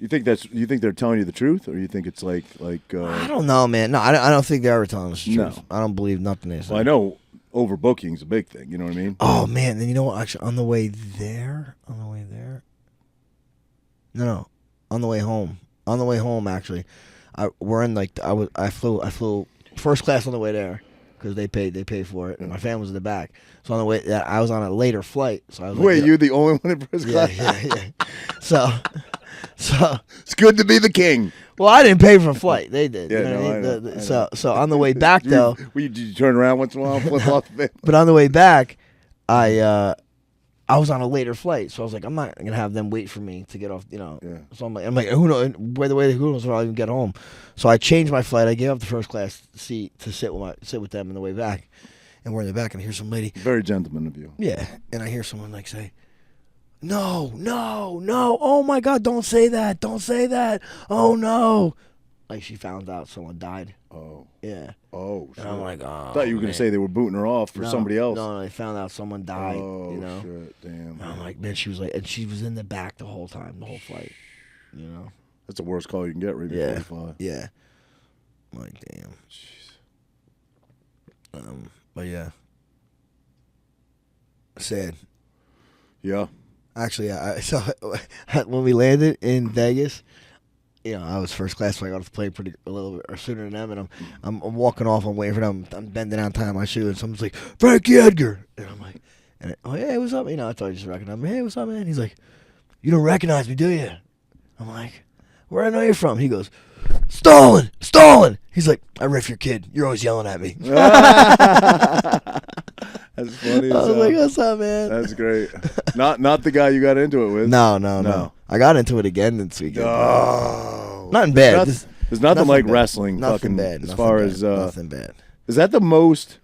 You think they're telling you the truth, or you think it's like? I don't know, man. No, I don't think they're ever telling us the truth. No. I don't believe nothing they say. Well, I know overbooking's a big thing. You know what I mean? Oh man, then you know what? Actually, on the way there, No, on the way home. On the way home, actually, we're in like I flew first class on the way there because they paid for it. And my family was in the back, so on the way I was on a later flight. So I was Wait, like, you're the only one in first class? yeah. So It's good to be the king. well, I didn't pay for a flight. They did. Yeah, you know no, what I I mean? know. So on the way back though, Did you turn around once in a while and flip off the thing? but on the way back, I was on a later flight, so I was like, I'm not gonna have them wait for me to get off, Yeah. So I'm like, who knows? By the way, who knows when I'll even get home? So I changed my flight. I gave up the first class seat to sit with them on the way back, and we're in the back, and I hear some lady. Very gentleman of you. Yeah, and I hear someone like say, "No, oh my God, don't say that, oh no!" Like she found out someone died. Oh. Yeah. Oh, And I'm like, oh. I thought you were going to say they were booting her off for somebody else. No, they found out someone died. Oh, you know. shit, damn. And I'm like, man, she was like, and she was in the back the whole time, the whole flight. You know. That's the worst call you can get right before you fly. Yeah. I'm like, damn. Jeez. But yeah. Sad. Yeah. Actually, I saw when we landed in Vegas. I was first class, so I got off the plane a little bit sooner than them, and I'm walking off. I'm waiting for them. I'm bending down, tying my shoe, and someone's like, "Frankie Edgar," and I'm like, "Oh hey, what's up?" I thought he just recognized me. Hey, what's up, man? He's like, "You don't recognize me, do you?" I'm like, "Where I know you're from?" He goes, "Stolen." He's like, "I riff your kid. You're always yelling at me." That's funny. I was like, "What's up, man?" That's great. Not the guy you got into it with. No. I got into it again this weekend. Oh. Nothing bad. There's nothing like bad. wrestling. Nothing fucking, bad. As Nothing far bad. as nothing bad. Is that the most?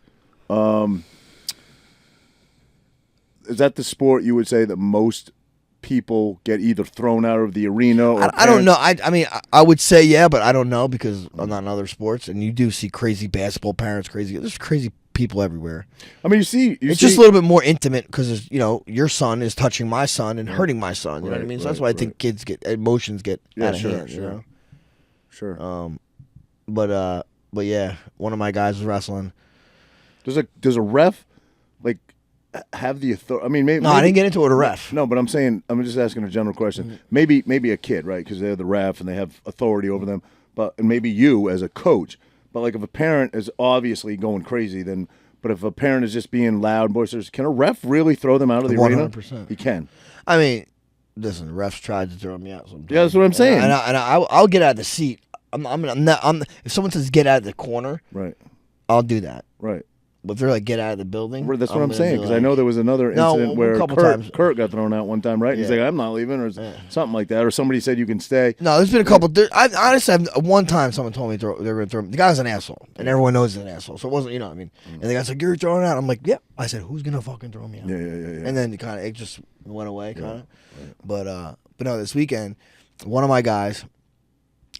Is that the sport you would say that most people get either thrown out of the arena or? I don't know. I mean, I would say yeah, but I don't know because I'm not in other sports, and you do see crazy basketball parents, there's crazy people everywhere. I mean, it's just a little bit more intimate because your son is touching my son and hurting my son. You know what I mean? So that's why I think kids emotions get out of hand. Sure. You know? Sure. But yeah, one of my guys was wrestling. Does a ref like have the authority? I mean, maybe. No, I didn't get into it with a ref. No, but I'm just asking a general question. Mm-hmm. Maybe a kid, right? Because they're the ref and they have authority over them. And maybe you as a coach. But like if a parent is obviously going crazy, but if a parent is just being loud and boisterous, can a ref really throw them out of the 100%. arena? He can. I mean, listen, refs tried to throw me out sometimes. Yeah, that's what I'm saying. And I'll get out of the seat. If someone says get out of the corner, right, I'll do that. Right. But if they're like get out of the building, That's what I'm saying because I know there was another incident where Kurt got thrown out one time, right? He's like, I'm not leaving, or something like that, or somebody said you can stay. No, there's been a couple. I honestly, one time someone told me they were going to throw him. The guy's an asshole, and everyone knows he's an asshole. So it wasn't, what I mean. And the guy's like, "You're throwing out." I'm like, "Yep." I said, "Who's gonna fucking throw me out?" Yeah. And then it just went away, kind of. Right. But no, this weekend, one of my guys,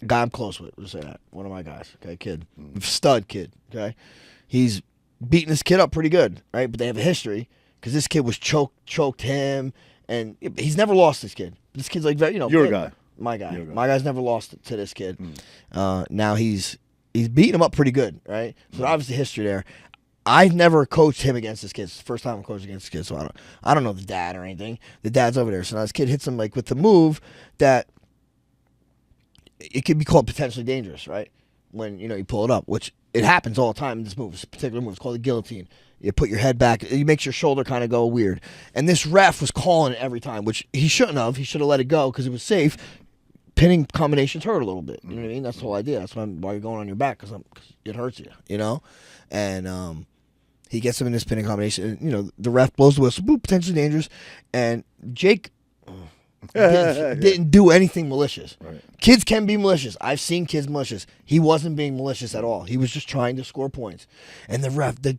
a guy I'm close with, we'll say that. One of my guys, okay, kid, stud kid, okay, he's beating this kid up pretty good, right? But they have a history because this kid was choked him, and he's never lost this kid. This kid's like, your guy, my guy. My guy's never lost to this kid. Now he's beating him up pretty good, right? So obviously history there. I've never coached him against this kid. It's the first time I'm coaching against this kid, so I don't know the dad or anything. The dad's over there, so now this kid hits him like with the move that it could be called potentially dangerous, right? When you pull it up, which it happens all the time in this move. This particular move, it's called the guillotine. You put your head back, it makes your shoulder kind of go weird. And this ref was calling it every time, which he shouldn't have. He should have let it go because it was safe. Pinning combinations hurt a little bit. You know what I mean? That's the whole idea. That's why you're going on your back because it hurts you. And he gets him in this pinning combination. And, the ref blows the whistle. Boop, potentially dangerous. And Jake didn't do anything malicious. Right. Kids can be malicious. I've seen kids malicious. He wasn't being malicious at all. He was just trying to score points. And the ref, the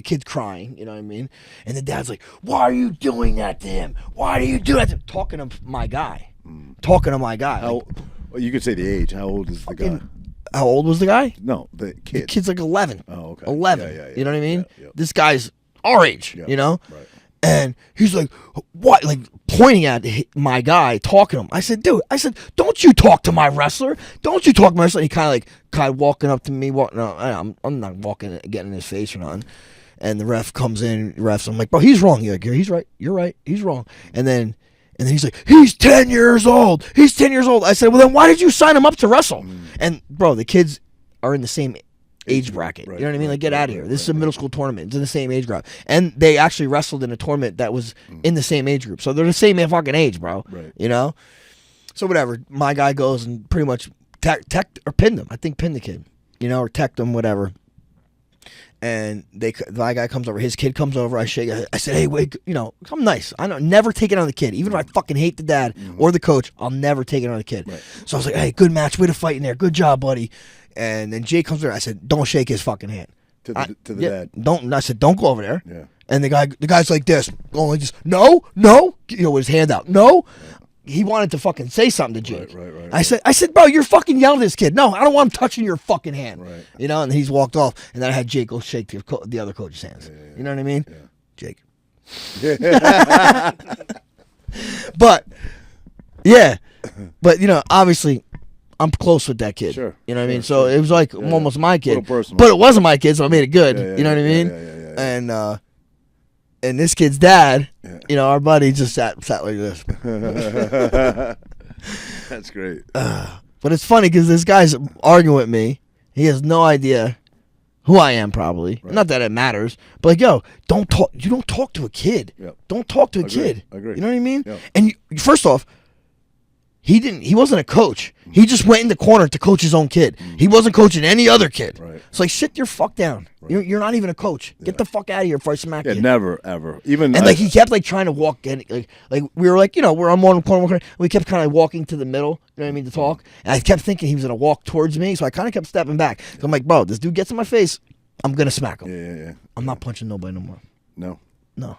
kid's crying, you know what I mean? And the dad's like, "Why are you doing that to him? Why do you do that to him?" Talking to my guy. You could say the age. How old is the guy? How old was the guy? No, the kid. The kid's like 11. Oh, okay. 11. Yeah. You know what I mean? Yeah. This guy's our age, Yeah. Right. And he's like, "What?" Like pointing at my guy, talking to him. I said, "Don't you talk to my wrestler? Don't you talk to my wrestler?" And he kind of walking up to me. I'm not walking, getting in his face or nothing. And the ref comes in, I'm like, "Bro, he's wrong." He's like, "He's right. You're right. He's wrong." And then And then he's like, he's 10 years old. He's 10 years old. I said, well, then why did you sign him up to wrestle? And, bro, the kids are in the same age bracket. You know what I mean? Like, get out of here. This is a middle school tournament. It's in the same age group. And they actually wrestled in a tournament that was in the same age group. So they're the same fucking age, bro. Right. You know? So whatever. My guy goes and pretty much or pinned him. I think pinned the kid. You know, or teched him, whatever. And my guy comes over. His kid comes over. I shake. I said, hey, wait, you know, I'm nice. I know, never take it on the kid. Even if I fucking hate the dad or the coach, I'll never take it on the kid. Right. So I was like, hey, good match. Way to fight in there. Good job, buddy. And then Jay comes over. I said, don't shake his fucking hand. To the dad. I said, don't go over there. Yeah. And the guy's like this, going like this. No, you know, with his hand out. No. He wanted to fucking say something to Jake. Right. I said, bro, you're fucking yelling at this kid. No, I don't want him touching your fucking hand. Right. You know, and he's walked off. And then I had Jake go shake the other coach's hands. Yeah. You know what I mean? Yeah. Jake. But, yeah. But, you know, obviously, I'm close with that kid. Sure. You know what I mean? So it was like almost my kid. Personal. But it wasn't my kid, so I made it good. You know what I mean? Yeah. And this kid's dad, you know, our buddy just sat like this. That's great. But it's funny because this guy's arguing with me. He has no idea who I am, probably. Right. Not that it matters. But like, yo, don't talk. You don't talk to a kid. Yep. Don't talk to a kid. I agree. You know what I mean? Yep. And first off, he wasn't a coach. He just went in the corner to coach his own kid. He wasn't coaching any other kid. Right. It's like, sit your fuck down. Right. You're not even a coach. Get the fuck out of here before I smack you. Never, ever. Even and like he kept like trying to walk in, like we were like, you know, we're on one corner. We kept kind of walking to the middle. You know what I mean, to talk. And I kept thinking he was gonna walk towards me, so I kind of kept stepping back. So I'm like, bro, this dude gets in my face, I'm gonna smack him. Yeah. I'm not punching nobody no more. No.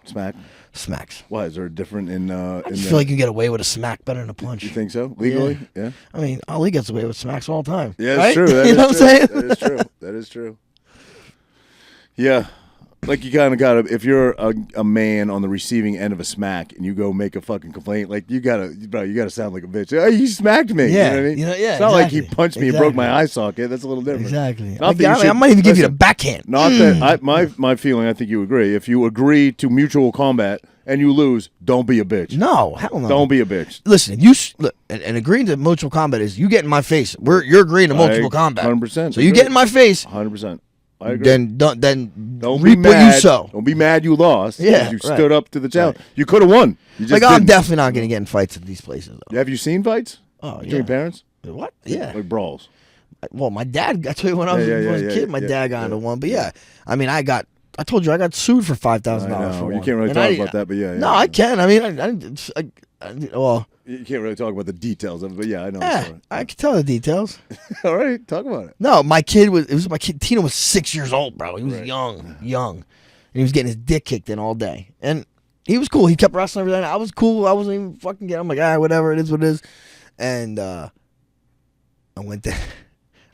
Smack? Smacks. Why? Is there a different I feel like you get away with a smack better than a punch. You think so? Legally? Yeah. I mean, Ali gets away with smacks all the time. Yeah, right? it's true. You know what I'm saying? That is true. That is true. Yeah. Like you kind of got to, if you're a man on the receiving end of a smack and you go make a fucking complaint, like you got to sound like a bitch. Oh, he smacked me. Yeah. You know what I mean? Yeah, it's not like he punched me and broke my eye socket. That's a little different. Exactly. Not that I might even give you the backhand. Not that, my feeling, I think you agree. If you agree to mutual combat and you lose, don't be a bitch. No, hell no. Don't be a bitch. Listen, and agreeing to mutual combat is you get in my face. You're agreeing to mutual combat. 100%. So you get in my face. 100%. I agree. Then don't be reap mad. what you sow. Don't be mad you lost. Yeah, You stood up to the challenge. Right. You could have won. You just like, I'm didn't. definitely not going to get in fights at these places, though. Have you seen fights? Oh, Between your parents? What? Yeah. Like brawls. Well, my dad, I told you when I was a kid, my dad got into one. But yeah, I mean, I told you I got sued for $5,000 for one. You can't really talk about that, but yeah. No, I can. I mean, well. You can't really talk about the details of it, but yeah, I know. I can tell the details. All right, talk about it. No, my kid. Tino was 6 years old, bro. He was young. And he was getting his dick kicked in all day. And he was cool. He kept wrestling every day. I was cool. I wasn't even fucking getting. I'm like, whatever. It is what it is. And I went there.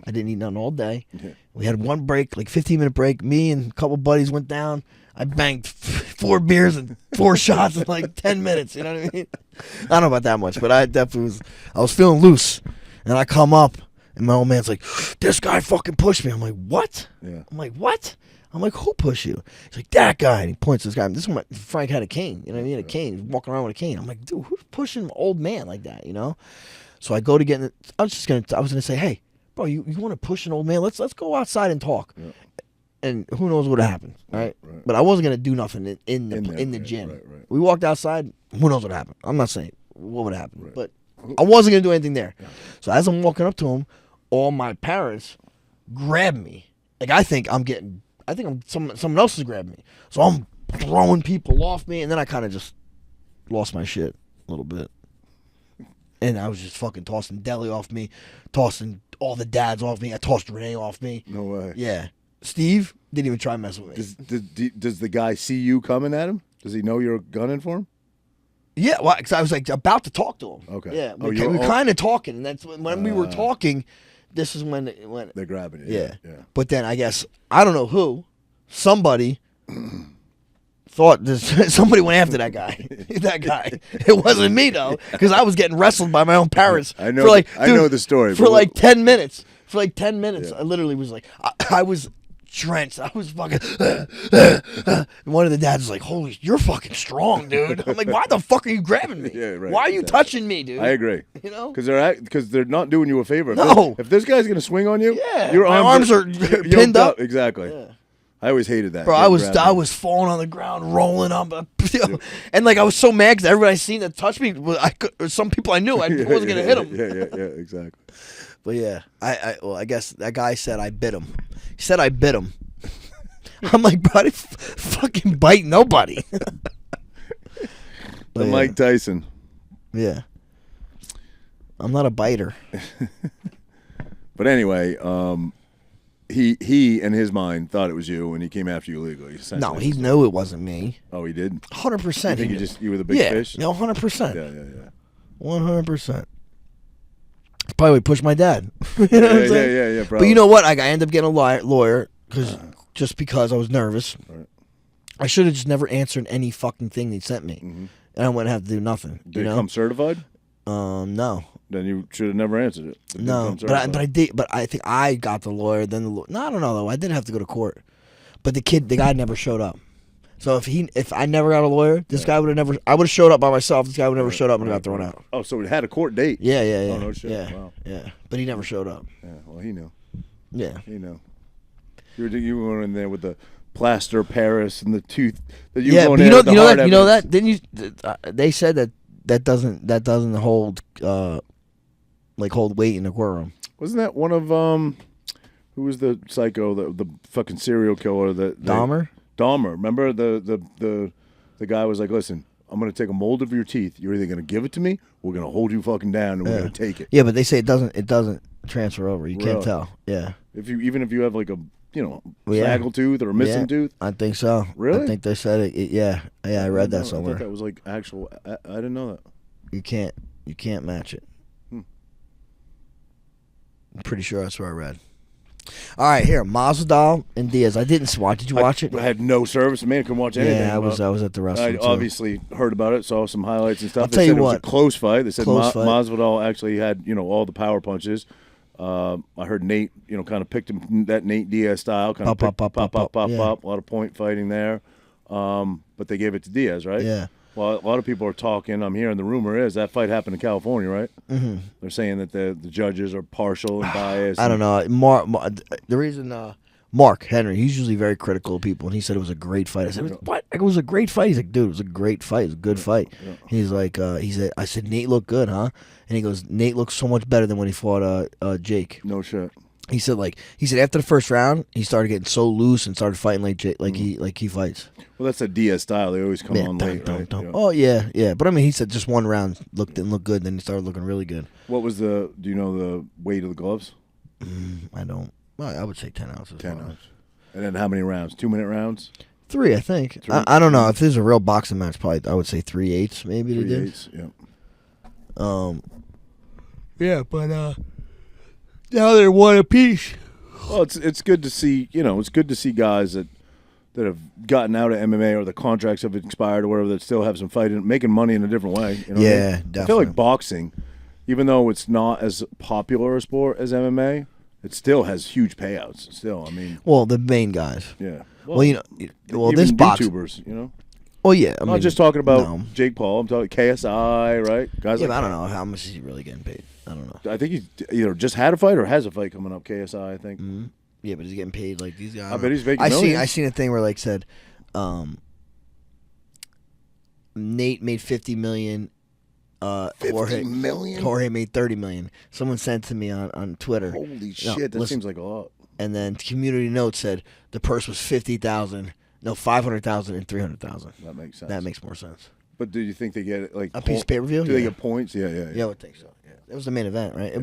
I didn't eat nothing all day. Yeah. We had one break, like 15-minute break. Me and a couple buddies went down. I banged 4 beers and 4 shots in like 10 minutes. You know what I mean? I don't know about that much, but I definitely was feeling loose. And I come up, and my old man's like, this guy fucking pushed me. I'm like, what? Yeah. I'm like, what? I'm like, who pushed you? He's like, that guy. And he points to this guy. This is when Frank had a cane. You know what I mean? A cane. He's walking around with a cane. I'm like, dude, who's pushing an old man like that, you know? So I go to get in I was going to say, hey, bro, you want to push an old man? Let's go outside and talk. Yeah. And who knows what happened, right? But I wasn't gonna do nothing in the gym. Right. We walked outside. Who knows what happened? I'm not saying what would happen, but I wasn't gonna do anything there. Yeah. So as I'm walking up to him, all my parents grab me. Like I think someone else is grabbing me. So I'm throwing people off me, and then I kind of just lost my shit a little bit. And I was just fucking tossing Deli off me, tossing all the dads off me. I tossed Renee off me. No way. Yeah. Steve didn't even try messing with me. Does the guy see you coming at him? Does he know you're gunning for him? Yeah, well, because I was like about to talk to him. Okay. Yeah, we were kind of talking, and that's when we were talking. This is when they're grabbing you. Yeah. But then I guess I don't know who, somebody thought somebody went after that guy. That guy. It wasn't me though, because I was getting wrestled by my own parents. I know. I know the story for like 10 minutes. For like 10 minutes, I literally was like, I was drenched. I was fucking. And one of the dads was like, "Holy, you're fucking strong, dude." I'm like, "Why the fuck are you grabbing me? Yeah, right, Why are you touching me, dude?" I agree. You know, because they're not doing you a favor. No. If this guy's gonna swing on you, Yeah, your my arms are yoked pinned up. Exactly. Yeah. I always hated that. Bro, getting I grabbed. was falling on the ground, rolling up, and like I was so mad because everybody I seen that touched me. Or some people I knew I wasn't gonna hit them. Yeah, exactly. But yeah, I guess that guy said I bit him. He said I bit him. I'm like, bro, I didn't fucking bite nobody. The Mike Tyson. Yeah. I'm not a biter. But anyway, he in his mind thought it was you, and he came after you illegally. No, he knew it wasn't me. Oh, he did. 100%. I think you were the big fish. Yeah, 100%. Yeah. 100%. Probably would push my dad. You know what I'm saying? Yeah. But you know what? I ended up getting a lawyer just because I was nervous. Right. I should have just never answered any fucking thing they sent me, and I wouldn't have to do nothing. Did it come certified? No. Then you should have never answered it. No, but I did. But I think I got the lawyer. Then the lawyer. No, I don't know though. I did have to go to court, but the guy never showed up. So if I never got a lawyer, this guy would have never. I would have showed up by myself. This guy would have never showed up and got thrown out. Oh, so it had a court date. Yeah. Oh, no shit. Yeah, Wow. yeah. But he never showed up. Yeah. Well, he knew. Yeah. He knew. You were in there with the plaster Paris and the tooth. That you Yeah, were but going you know evidence. that didn't you? They said that doesn't hold hold weight in the courtroom. Wasn't that one of who was the psycho, the fucking serial killer that Dahmer? Dahmer. Remember the guy was like, listen, I'm gonna take a mold of your teeth. You're either gonna give it to me, or we're gonna hold you fucking down, and we're gonna take it. Yeah, but they say it doesn't transfer over. You Really? can't tell. Yeah. Even if you have like a snaggle tooth or a missing tooth. I think so. Really? I think they said it. Yeah. I read that somewhere. I thought that was like actual. I didn't know that. You can't match it. I'm pretty sure that's what I read. All right, here, Masvidal and Diaz. I didn't watch. Did you watch it? I had no service. Man, couldn't watch anything. Yeah, I was at the wrestling. I obviously heard about it, saw some highlights and stuff. I'll They tell said you it was what. a close fight. They said Close fight. Masvidal actually had all the power punches. I heard Nate, kind of picked him that Nate Diaz style, kind of pop. Yeah. A lot of point fighting there. But they gave it to Diaz, right? Yeah. Well, a lot of people are talking. I'm hearing the rumor is that fight happened in California, right? Mm-hmm. They're saying that the judges are partial and biased. I don't know. Mark, the reason Mark Henry, he's usually very critical of people, and he said it was a great fight. I said, "What? It was a great fight." He's like, "Dude, it was a great fight. It was a good fight." Yeah. He's like, I said, "Nate looked good, huh?" And he goes, "Nate looks so much better than when he fought Jake." No shit. He said after the first round, he started getting so loose and started fighting like he fights. Well, that's a Diaz style. They always come on late, right? Yeah. Oh yeah. But I mean, he said just one round didn't look good. Then he started looking really good. What was do you know the weight of the gloves? I don't. Well, I would say 10 ounces. 10 ounces. And then how many rounds? 2-minute rounds? 3, I think. 3? I don't know. If there's a real boxing match, probably I would say 3/8 maybe they did. 3/8, yeah. Yeah, but now they're one apiece. Well, it's good to see. It's good to see guys that have gotten out of MMA or the contracts have expired or whatever that still have some fighting, making money in a different way. You know what I mean? Definitely. I feel like boxing, even though it's not as popular a sport as MMA, it still has huge payouts. Still, I mean. Well, the main guys. Yeah. Well, even this box. YouTubers, Oh yeah, I'm not just talking about Jake Paul. I'm talking KSI, right? Guys Yeah, like but I don't that. know how much is he really getting paid. I don't know. I think he's either just had a fight or has a fight coming up. KSI, I think. Mm-hmm. Yeah, but he's getting paid like these guys. I bet he's making I millions. seen a thing where said, Nate made $50 million. $50 million? Jorge made $30 million. Someone sent to me on Twitter. Holy shit! That seems like a lot. And then community note said the purse was $50,000, no $500,000 and $300,000. That makes sense. That makes more sense. But do you think they get A piece of pay-per-view? Do they get points? Yeah. Yeah, I would think so. Yeah, it was the main event, right?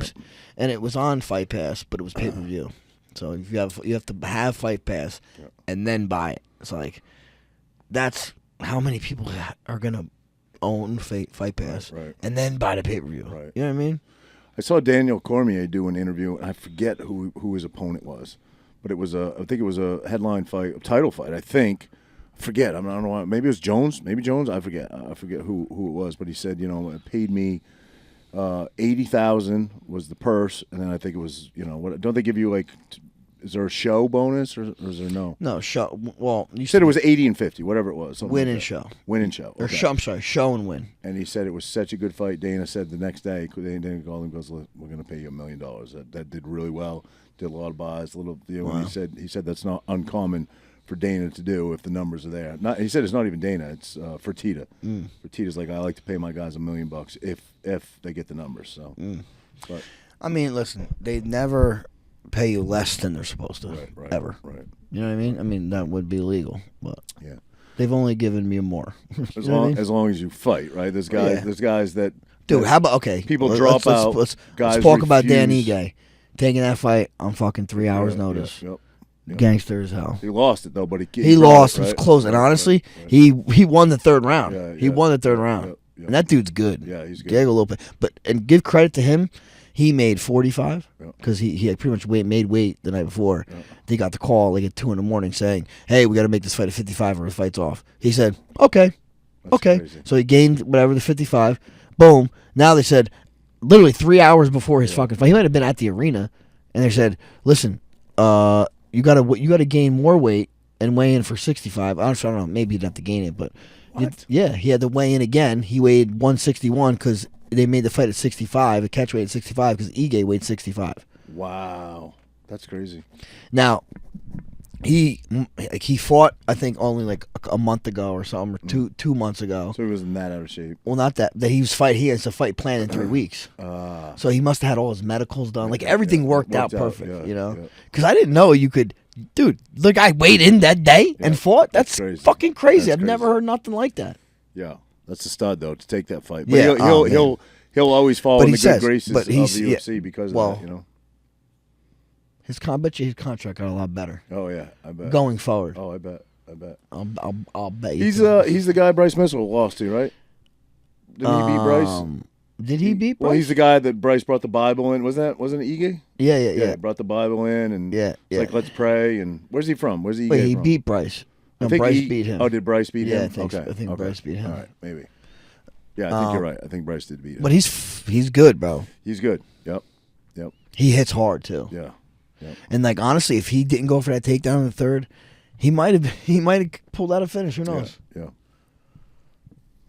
It was on Fight Pass, but it was pay-per-view. So if you have to have Fight Pass and then buy it. It's like that's how many people are gonna own Fight Pass Right. and then buy the pay-per-view. Right. You know what I mean? I saw Daniel Cormier do an interview, and I forget who his opponent was, but I think it was a headline fight, a title fight. I think. I forget. I don't know why. Maybe it was Jones. Maybe Jones. I forget. I forget who it was. But he said, it paid me $80,000 was the purse, and then I think it was, what don't they give you like Is there a show bonus or is there no? No, show. Well, You said it was 80 and 50, whatever it was. something win like and that. show. Win and show. Or okay. show, I'm sorry, show and win. And he said it was such a good fight. Dana said the next day, Dana called him and goes, "Look, we're going to pay you $1 million." That did really well. Did a lot of buys. Wow. He said that's not uncommon for Dana to do if the numbers are there. He said it's not even Dana. It's Fertitta. Fertitta's like, I like to pay my guys $1 million if they get the numbers. So, but I mean, listen, they never pay you less than they're supposed to, right, ever. Right. You know what I mean? I mean, that would be illegal, but Yeah. they've only given me more. As long as you fight, right? There's guys that Dude, how about people let's- drop let's, out. Let's guys talk about Dan refuse. Ige taking that fight on fucking 3 hours notice. Yep. Gangster as hell. He lost it though, but He lost. It was right? close, and honestly, Right. he won the third round. Yeah, he yeah. won the third round, Yeah. and that dude's good. Yeah, he's good. Diego Lopez, and give credit to him. He made 45 because he had pretty much made weight the night before. Yeah. They got the call like at 2 a.m. saying, "Hey, we got to make this fight at 55 or the fight's off." He said, "Okay, That's okay." crazy. So he gained whatever the 55. Boom. Now they said, literally 3 hours before his fucking fight, he might have been at the arena, and they said, "Listen, you gotta gain more weight and weigh in for 65." I don't know. Maybe he'd have to gain it, but he had to weigh in again. He weighed 161 because they made the fight at 65, a catch weight at 65 because Ige weighed 65. Wow, that's crazy. Now, he fought I think only like a month ago or something, or 2 months ago. So he wasn't that out of shape. Well, not that he has a fight planned in 3 weeks. So he must have had all his medicals done. Like everything worked out perfect, yeah, you know? yeah. Because I didn't know you could, dude. The guy weighed in that day and fought. That's crazy. fucking crazy. That's I've never crazy. heard nothing like that. Yeah, that's a stud though to take that fight. But Yeah, he'll always fall But in he the says- good graces but of the he's- UFC because well, of that. You know. Bet you his contract got a lot better Oh yeah, I bet. going forward. Oh, I bet. I'll bet you. He's the guy Bryce Mitchell lost to, right? Didn't he beat Bryce? Did he beat Bryce? Well, he's the guy that Bryce brought the Bible in. Wasn't it Ige? Yeah. Brought the Bible in and Yeah, it's like let's pray. And where's he from? Where's Ige Wait, he from? beat Bryce. No, I think Bryce beat him. Oh, did Bryce beat Yeah, him? I think so. Okay. I think Bryce beat him. All right, maybe. Yeah, I think you're right. I think Bryce did beat him. But he's good, bro. He's good. Yep. He hits hard too. Yeah. Yep. And like honestly, if he didn't go for that takedown in the third, he might have pulled out a finish. Who knows? Yeah.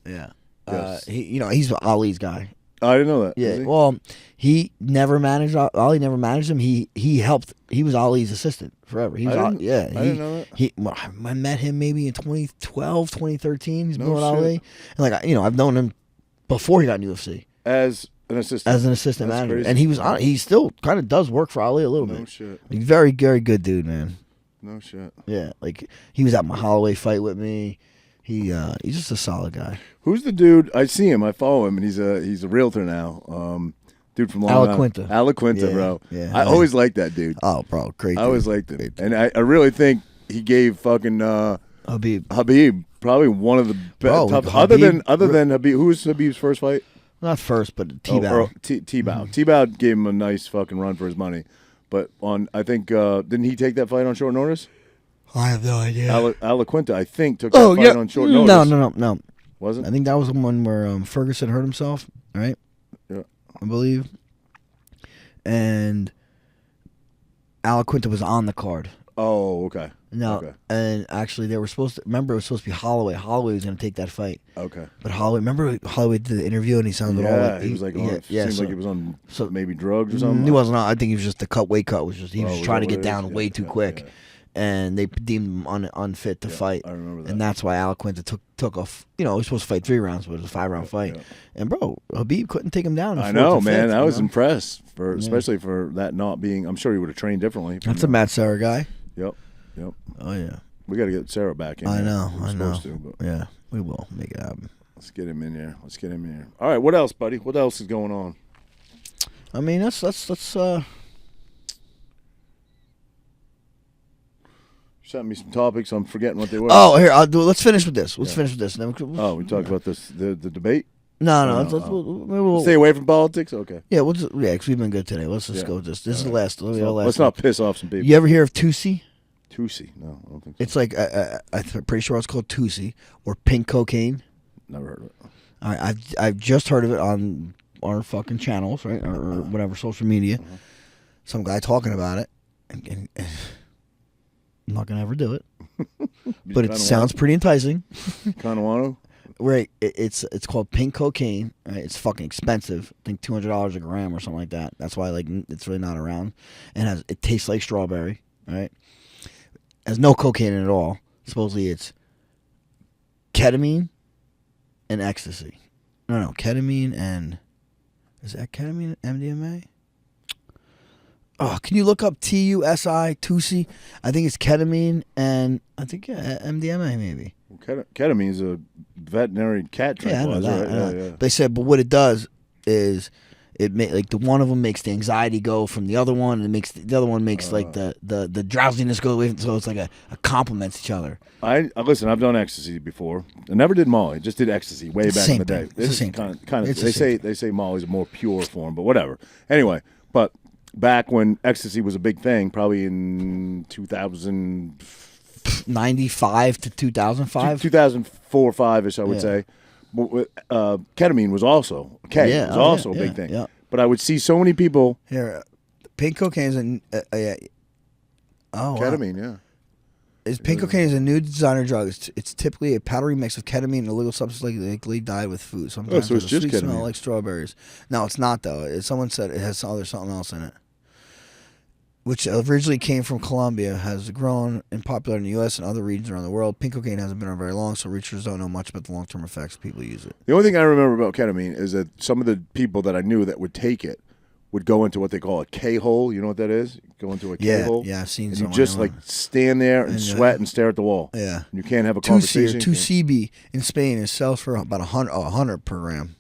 Yeah. Yes. He's Ali's guy. I didn't know that. Yeah. Was he? Well, he never managed Ali. Never managed him. He helped. He was Ali's assistant forever. He was. I didn't know that. I met him maybe in 2012, 2013. He's No been with shit. Ali. And like I've known him before he got in UFC As an assistant. as an assistant That's manager, crazy. and he was on. He still kind of does work for Ali a little No bit. shit. He's very, very good dude, man. No shit. Yeah, like he was at my Holloway fight with me. He's just a solid guy. Who's the dude? I see him. I follow him, and he's a realtor now. Dude from Long Island. Alaquinta. Alaquinta, Yeah, bro. yeah. I always liked that dude. Oh, bro, great. I always liked him, and I really think he gave fucking Habib probably one of the Bro, best. Habib- Other than Habib, who was Habib's first fight? Not first, but T-Bow. T-Bow. T-Bow gave him a nice fucking run for his money. But I think didn't he take that fight on short notice? I have no idea. Alaquinta, I think, took that fight on short notice. No. Wasn't? I think that was the one where Ferguson hurt himself, right? Yeah. I believe. And Alaquinta was on the card. Oh, okay. No, Okay. and actually they were supposed to. Remember, it was supposed to be Holloway. Holloway was going to take that fight. Okay. But remember Holloway did the interview and he sounded all like he was like, seemed like he was on maybe drugs or something. He wasn't on. I think he was just the weight cut was just he was was trying that to what get it down is? way Yeah, too yeah, quick, yeah. and they deemed him unfit to fight. I remember that. And that's why Alaquinta took off. He was supposed to fight 3 rounds, but it was a 5-round fight. yeah. And bro, Habib couldn't take him down. In I fourth know, and man. fifth, I you was know? impressed especially for that not being. I'm sure he would have trained differently. That's a Matt Serra guy. Yep. Oh yeah. We got to get Sarah back in. I here. know. We're I know. supposed to, but Yeah, we will make it happen. let's get him in here. All right. What else, buddy? What else is going on? I mean, that's You sent me some topics. I'm forgetting what they were. Oh, here I'll do. Let's finish with this. Let's finish with this. And then we talked about this the debate. No. We'll Stay away from politics. Okay. Yeah, because we've been good today. Let's just go with this. This is the last. Let's not piss off some people. You ever hear of Tusi? Tusi? No, I don't think so. It's like I'm pretty sure it's called Tusi or pink cocaine. Never heard of it. All right, I've just heard of it on our fucking channels, right, or whatever social media. Some guy talking about it, And I'm not gonna ever do it, You but it kinda sounds pretty enticing. Kind of want to. Right? It's called pink cocaine. Right? It's fucking expensive. I think $200 a gram or something like that. That's why like it's really not around. And it tastes like strawberry. Right? Has no cocaine in it at all. Supposedly it's ketamine and ecstasy. No, ketamine and is that ketamine and MDMA? Oh, can you look up TUSI? I think it's ketamine and I think MDMA maybe. Well, ketamine is a veterinary cat Yeah, I know tranquilizer, that. right? Yeah. They said, but what it does is like the one of them makes the anxiety go from the other one, and it makes the other one makes like the drowsiness go away. So it's like a complements each other. Listen. I've done ecstasy before. I never did Molly. I just did ecstasy way back in the day. It's the same kind thing. of. It's the same They say Molly's a more pure form, but whatever. Anyway, but back when ecstasy was a big thing, probably in 95 to 2005. 2004 or 5ish, I would say. Ketamine was also a big thing. Yeah. But I would see so many people. Here, pink cocaine is Ketamine, yeah. Pink cocaine is a new designer drug. It's typically a powdery mix of ketamine and a legal substance like dyed with food. Sometimes so it's has a just sweet ketamine. smell like strawberries. No, it's not though. Someone said it has something else in it, which originally came from Colombia, has grown in popular in the U.S. and other regions around the world. Pink cocaine hasn't been around very long, so researchers don't know much about the long-term effects people use it. The only thing I remember about ketamine is that some of the people that I knew that would take it would go into what they call a K-hole. You know what that is? Go into a K-hole. Yeah, I've seen and some. you just like stand there and sweat and stare at the wall. Yeah. And you can't have a 2C conversation. or 2CB in Spain, it sells for about 100 per gram.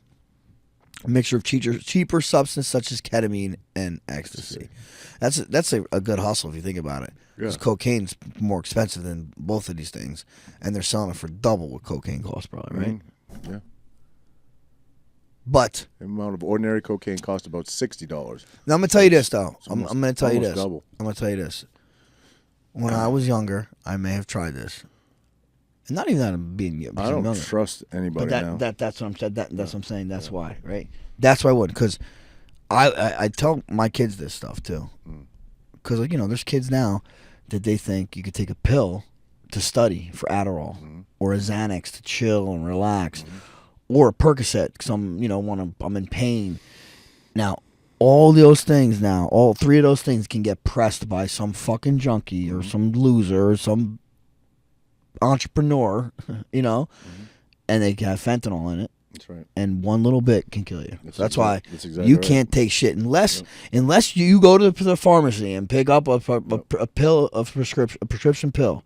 A mixture of cheaper substances such as ketamine and ecstasy. That's a good hustle if you think about it. Because cocaine's more expensive than both of these things, and they're selling it for double what cocaine costs, probably, right? Mm-hmm. Yeah. But The amount of ordinary cocaine costs about $60. now I'm gonna tell you this though. I'm gonna tell you almost this. double. I'm gonna tell you this. When I was younger, I may have tried this. And not even that I'm being I don't younger. trust anybody now. That's what I'm saying. That's what I'm saying. That's why, right? That's why I wouldn't, because I tell my kids this stuff too, because like there's kids now that they think you could take a pill to study for Adderall or a Xanax to chill and relax, or a Percocet because I'm in pain. Now all those things all three of those things can get pressed by some fucking junkie or some loser or some entrepreneur, and they have fentanyl in it. That's right. And one little bit can kill you. That's why exactly you right. can't take shit unless you go to the pharmacy and pick up a pill, a prescription pill.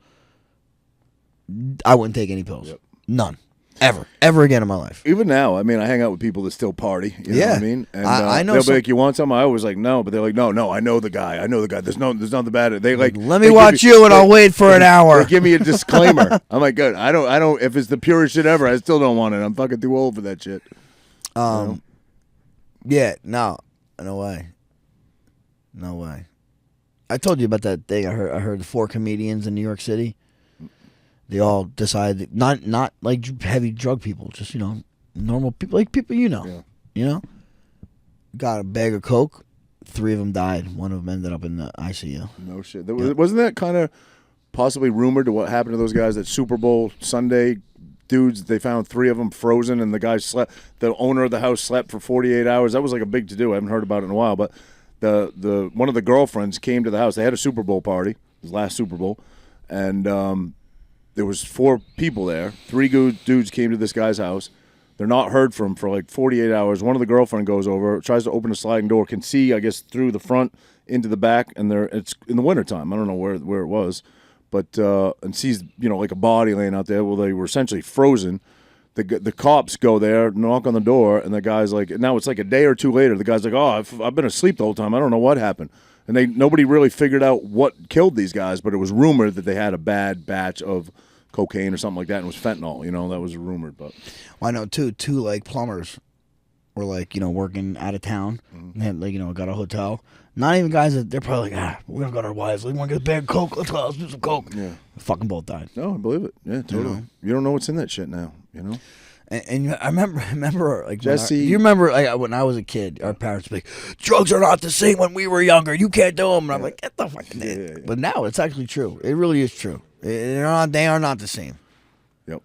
I wouldn't take any pills. None. Ever again in my life. Even now, I mean, I hang out with people that still party. You know what I mean? And I know they'll be like, "You want some?" I always like, "No," but they're like, "No, I know the guy. There's nothing bad." They like, let me watch you, and I'll wait for an hour. They give me a disclaimer. I'm like, "Good. I don't. If it's the purest shit ever, I still don't want it. I'm fucking too old for that shit." Yeah, no way. I told you about that thing. I heard the 4 comedians in New York City. They all decided not like heavy drug people, just normal people, like people got a bag of coke. 3 of them died. 1 of them ended up in the ICU. No shit. Wasn't that kind of possibly rumored to what happened to those guys that Super Bowl Sunday dudes? They found 3 of them frozen, and the guy slept. The owner of the house slept for 48 hours. That was like a big to do. I haven't heard about it in a while, but the one of the girlfriends came to the house. They had a Super Bowl party, his last Super Bowl, and there was 4 people there. 3 dudes came to this guy's house. They're not heard from for like 48 hours. One of the girlfriend goes over, tries to open a sliding door, can see, I guess, through the front into the back, and it's in the wintertime. I don't know where it was, but and sees like a body laying out there. Well, they were essentially frozen. The cops go there, knock on the door, and the guy's like, now it's like a day or 2 later. The guy's like, "Oh, I've been asleep the whole time. I don't know what happened." And nobody really figured out what killed these guys, but it was rumored that they had a bad batch of cocaine or something like that, and it was fentanyl. That was rumored. But I know two like plumbers were like working out of town, and like got a hotel. Not even guys that they're probably like, we're gonna go to our wives. We want to get a bag of coke. Let's go. Let's do some coke. Yeah, fucking both died. No, I believe it. Yeah, totally. You don't know what's in that shit now. And I remember like Jesse. do you remember like when I was a kid, our parents would be like, drugs are not the same when we were younger. You can't do them. And I'm like, get the fucking Yeah. But now it's actually true. It really is true. They are not the same. Yep.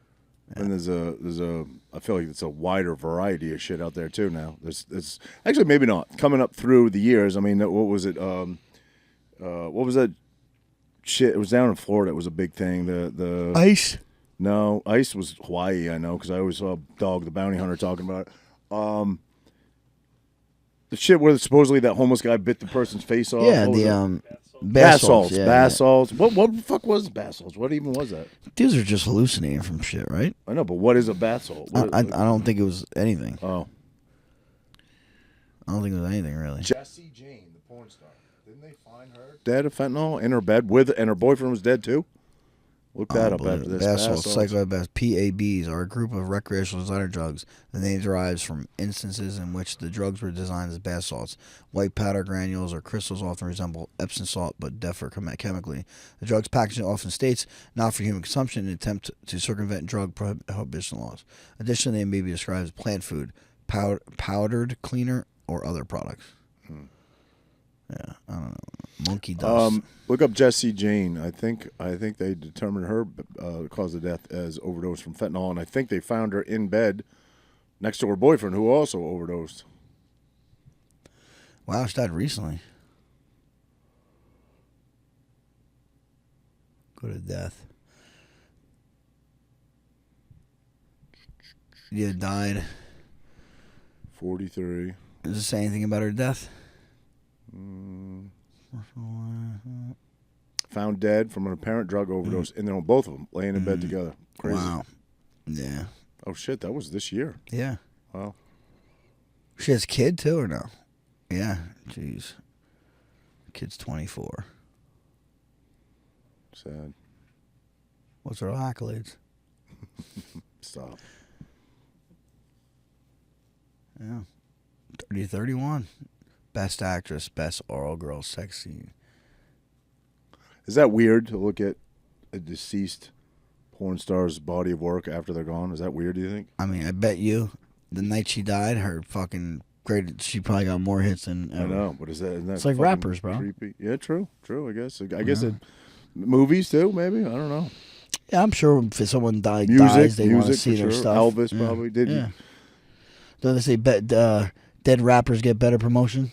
And there's a I feel like it's a wider variety of shit out there too now. There's actually maybe not coming up through the years. I mean, what was it? What was that shit? It was down in Florida. It was a big thing. The Ice. No, ice was Hawaii. I know because I always saw Dog the Bounty Hunter talking about it. The shit where supposedly that homeless guy bit the person's face off. Yeah, What was the it? bath salts. Yeah, Bath salts. What the fuck was bath salts? What even was that? These are just hallucinating from shit, right? I know, but what is a bath salt? I don't think it was anything. Oh. I don't think it was anything really. Jessie Jane, the porn star. Didn't they find her dead of fentanyl in her bed and her boyfriend was dead too? Look that up after this. Bath salts, psychoactive PABs, are a group of recreational designer drugs. The name derives from instances in which the drugs were designed as bath salts. White powder granules or crystals often resemble Epsom salt, but differ chemically. The drug's packaging often states not for human consumption in an attempt to circumvent drug prohibition laws. Additionally, they may be described as plant food, powdered cleaner, or other products. Yeah, I don't know. Monkey dust. Look up Jessie Jane. I think they determined her cause of death as overdose from fentanyl, and I think they found her in bed next to her boyfriend, who also overdosed. Wow, she died recently. Go to death. Yeah, died. 43. Does it say anything about her death? Found dead from an apparent drug overdose, and then both of them laying in bed together. Crazy. Wow. Yeah. Oh shit, that was this year. Yeah. Wow. She has a kid too, or no? Yeah. Jeez. Kid's 24. Sad. What's her accolades? Stop. Yeah. 30-31. Best actress, best oral girl sex scene. Is that weird to look at a deceased porn star's body of work after they're gone? Is that weird, do you think? I mean, I bet you the night she died, her fucking great, she probably got more hits than ever. I know, but isn't that It's like fucking rappers, bro. Creepy? Yeah, true, I guess. I guess it, movies too, maybe. I don't know. Yeah, I'm sure if someone dies, they want to see for their sure. stuff. Elvis probably did. Yeah. Don't they say dead rappers get better promotion?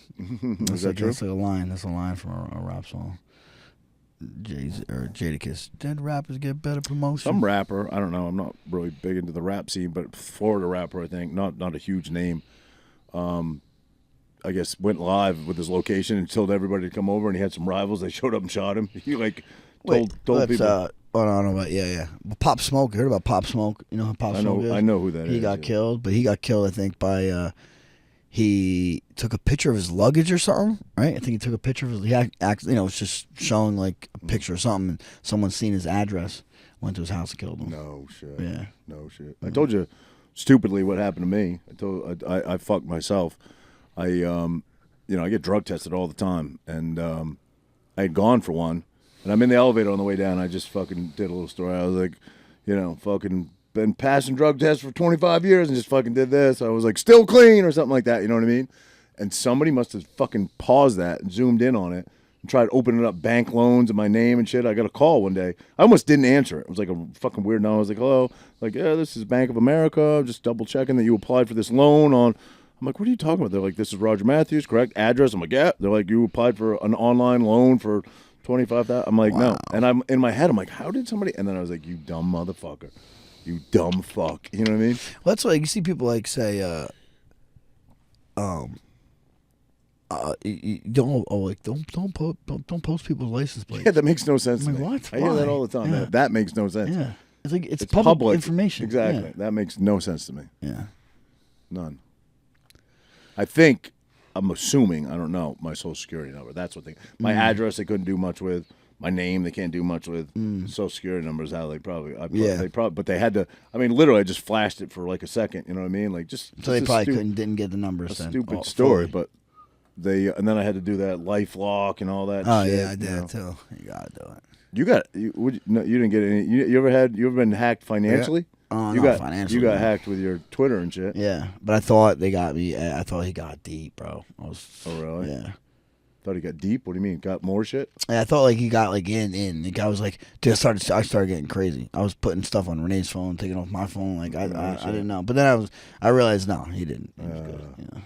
Is that true? That's like a line. That's a line from a rap song. Jadakiss. Dead rappers get better promotion. Some rapper, I don't know. I'm not really big into the rap scene, but Florida rapper, I think, not a huge name. I guess went live with his location and told everybody to come over, and he had some rivals. They showed up and shot him. He told people. I don't know about Well, Pop Smoke. You heard about Pop Smoke? You know who Pop Smoke is? I know who that is. He got killed, but he got killed, I think, by he took a picture of his luggage or something, right? I think he took a picture of his. It's just showing like a picture of something, and someone seen his address, went to his house and killed him. No shit. Yeah. No shit. I told you stupidly what happened to me. I fucked myself. I get drug tested all the time, and I had gone for one. And I'm in the elevator on the way down. I just fucking did a little story. I was like, fucking been passing drug tests for 25 years and just fucking did this. I was like, still clean or something like that. You know what I mean? And somebody must have fucking paused that and zoomed in on it and tried opening up bank loans in my name and shit. I got a call one day. I almost didn't answer it. It was like a fucking weird number. I was like, hello. Like, yeah, this is Bank of America. I'm just double checking that you applied for this loan on. I'm like, what are you talking about? They're like, this is Roger Matthews, correct address. I'm like, yeah. They're like, you applied for an online loan for 25,000. I'm like, no. And I'm in my head, I'm like, how did somebody? And then I was like, you dumb motherfucker, you dumb fuck. You know what I mean? Well, that's why you see people like say, don't post people's license plates. Yeah, that makes no sense. I'm to like, me. what? I hear that Why? all the time. Yeah. That makes no sense. Yeah, it's like it's It's public information. Exactly. Yeah. That makes no sense to me. Yeah. None. I'm assuming, I don't know, my social security number. That's what my address they couldn't do much with. My name they can't do much with. Social security number is how they probably. But they had to. I mean, literally, I just flashed it for like a second. You know what I mean? Like just. So they probably didn't get the numbers. A then. stupid story, but they and then I had to do that LifeLock and all that. Oh shit, yeah, I did too. You gotta do it. You didn't get any. You ever been hacked financially? You not got financially. you got hacked with your Twitter and shit. Yeah, but I thought they got me. I thought he got deep, bro. Oh really? Yeah. Thought he got deep. What do you mean? Got more shit? I thought like he got like in. Like I was like, dude, I started getting crazy. I was putting stuff on Renee's phone, taking off my phone. Like I didn't know. But then I realized no, he didn't. He was good, yeah.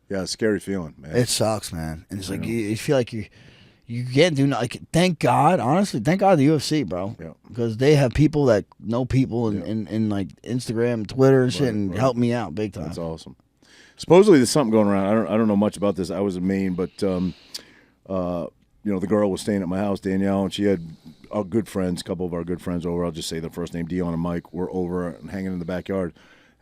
Yeah, it's a scary feeling, man. It sucks, man. And it's like you feel like you can't do nothing. Like, thank God, honestly, thank God the UFC, bro. Yeah. Because they have people that know people in like Instagram, Twitter, and shit, and help me out big time. That's awesome. Supposedly there's something going around. I don't know much about this. I was in Maine, but the girl was staying at my house, Danielle, and she had our good friends, a couple of our good friends over. I'll just say their first name, Dion and Mike, were over and hanging in the backyard.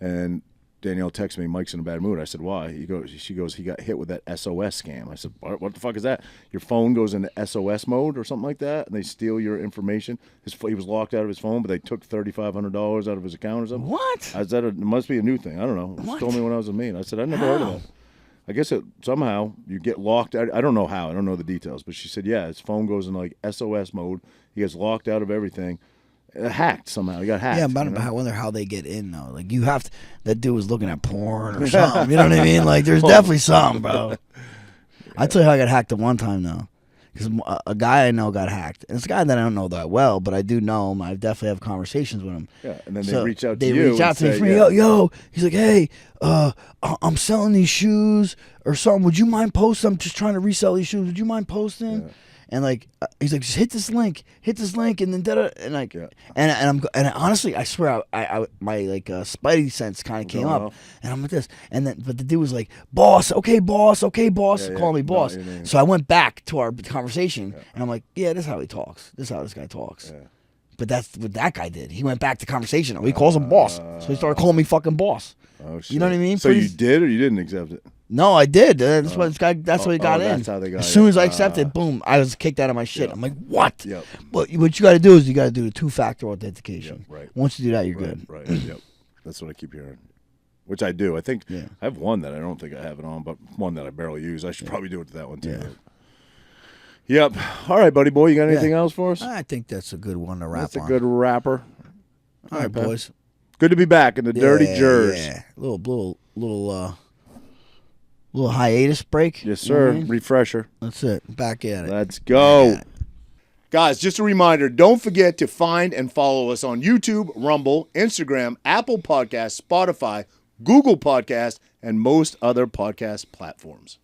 And Danielle texted me, Mike's in a bad mood. I said, why? She goes, he got hit with that SOS scam. I said, what the fuck is that? Your phone goes into SOS mode or something like that, and they steal your information. He was locked out of his phone, but they took $3,500 out of his account or something. What? It must be a new thing. I don't know. She told me when I was in Maine. I said, I never heard of that. I guess somehow you get locked out. I don't know how. I don't know the details. But she said, yeah, his phone goes in like SOS mode. He gets locked out of everything. Hacked somehow. He got hacked. Yeah, but I wonder how they get in though. Like you have to. That dude was looking at porn or something. You know what I mean? Like there's definitely something, bro. I tell you how I got hacked at one time though, because a guy I know got hacked. And it's a guy that I don't know that well, but I do know him. I definitely have conversations with him. Yeah, and then they reach out to you. They reach out to me for me. Yo. He's like, hey, I'm selling these shoes or something. Would you mind posting? I'm just trying to resell these shoes. Would you mind posting? Yeah. And like he's like, just hit this link, and then and like, and honestly, I swear, I my like spidey sense kind of came up, and I'm like this, and then but the dude was like, okay, boss, call me boss. So I went back to our conversation, and I'm like, yeah, this is how he talks. This is how this guy talks. Yeah. But that's what that guy did. He went back to conversation. He calls him boss, so he started calling me fucking boss. Oh shit. You know what I mean? So you did or you didn't accept it? No, I did. That's what this guy. That's what he got in. That's how they got as soon as I accepted, boom, I was kicked out of my shit. Yep. I'm like, what? Yep. But what you got to do is you got to do the 2-factor authentication. Yep, right. Once you do that, you're good. Right. Yep. That's what I keep hearing. Which I do. I think I have one that I don't think I have it on, but one that I barely use. I should probably do it to that one too. Yeah. Yep. All right, buddy boy. You got anything else for us? I think that's a good one to wrap on. That's a good rapper. All right, boys. Good to be back in the Dirty Jers. Yeah. Little hiatus break. Yes, sir. Refresher. That's it. Back at it. Let's go. Guys, just a reminder, don't forget to find and follow us on YouTube, Rumble, Instagram, Apple Podcasts, Spotify, Google Podcasts, and most other podcast platforms.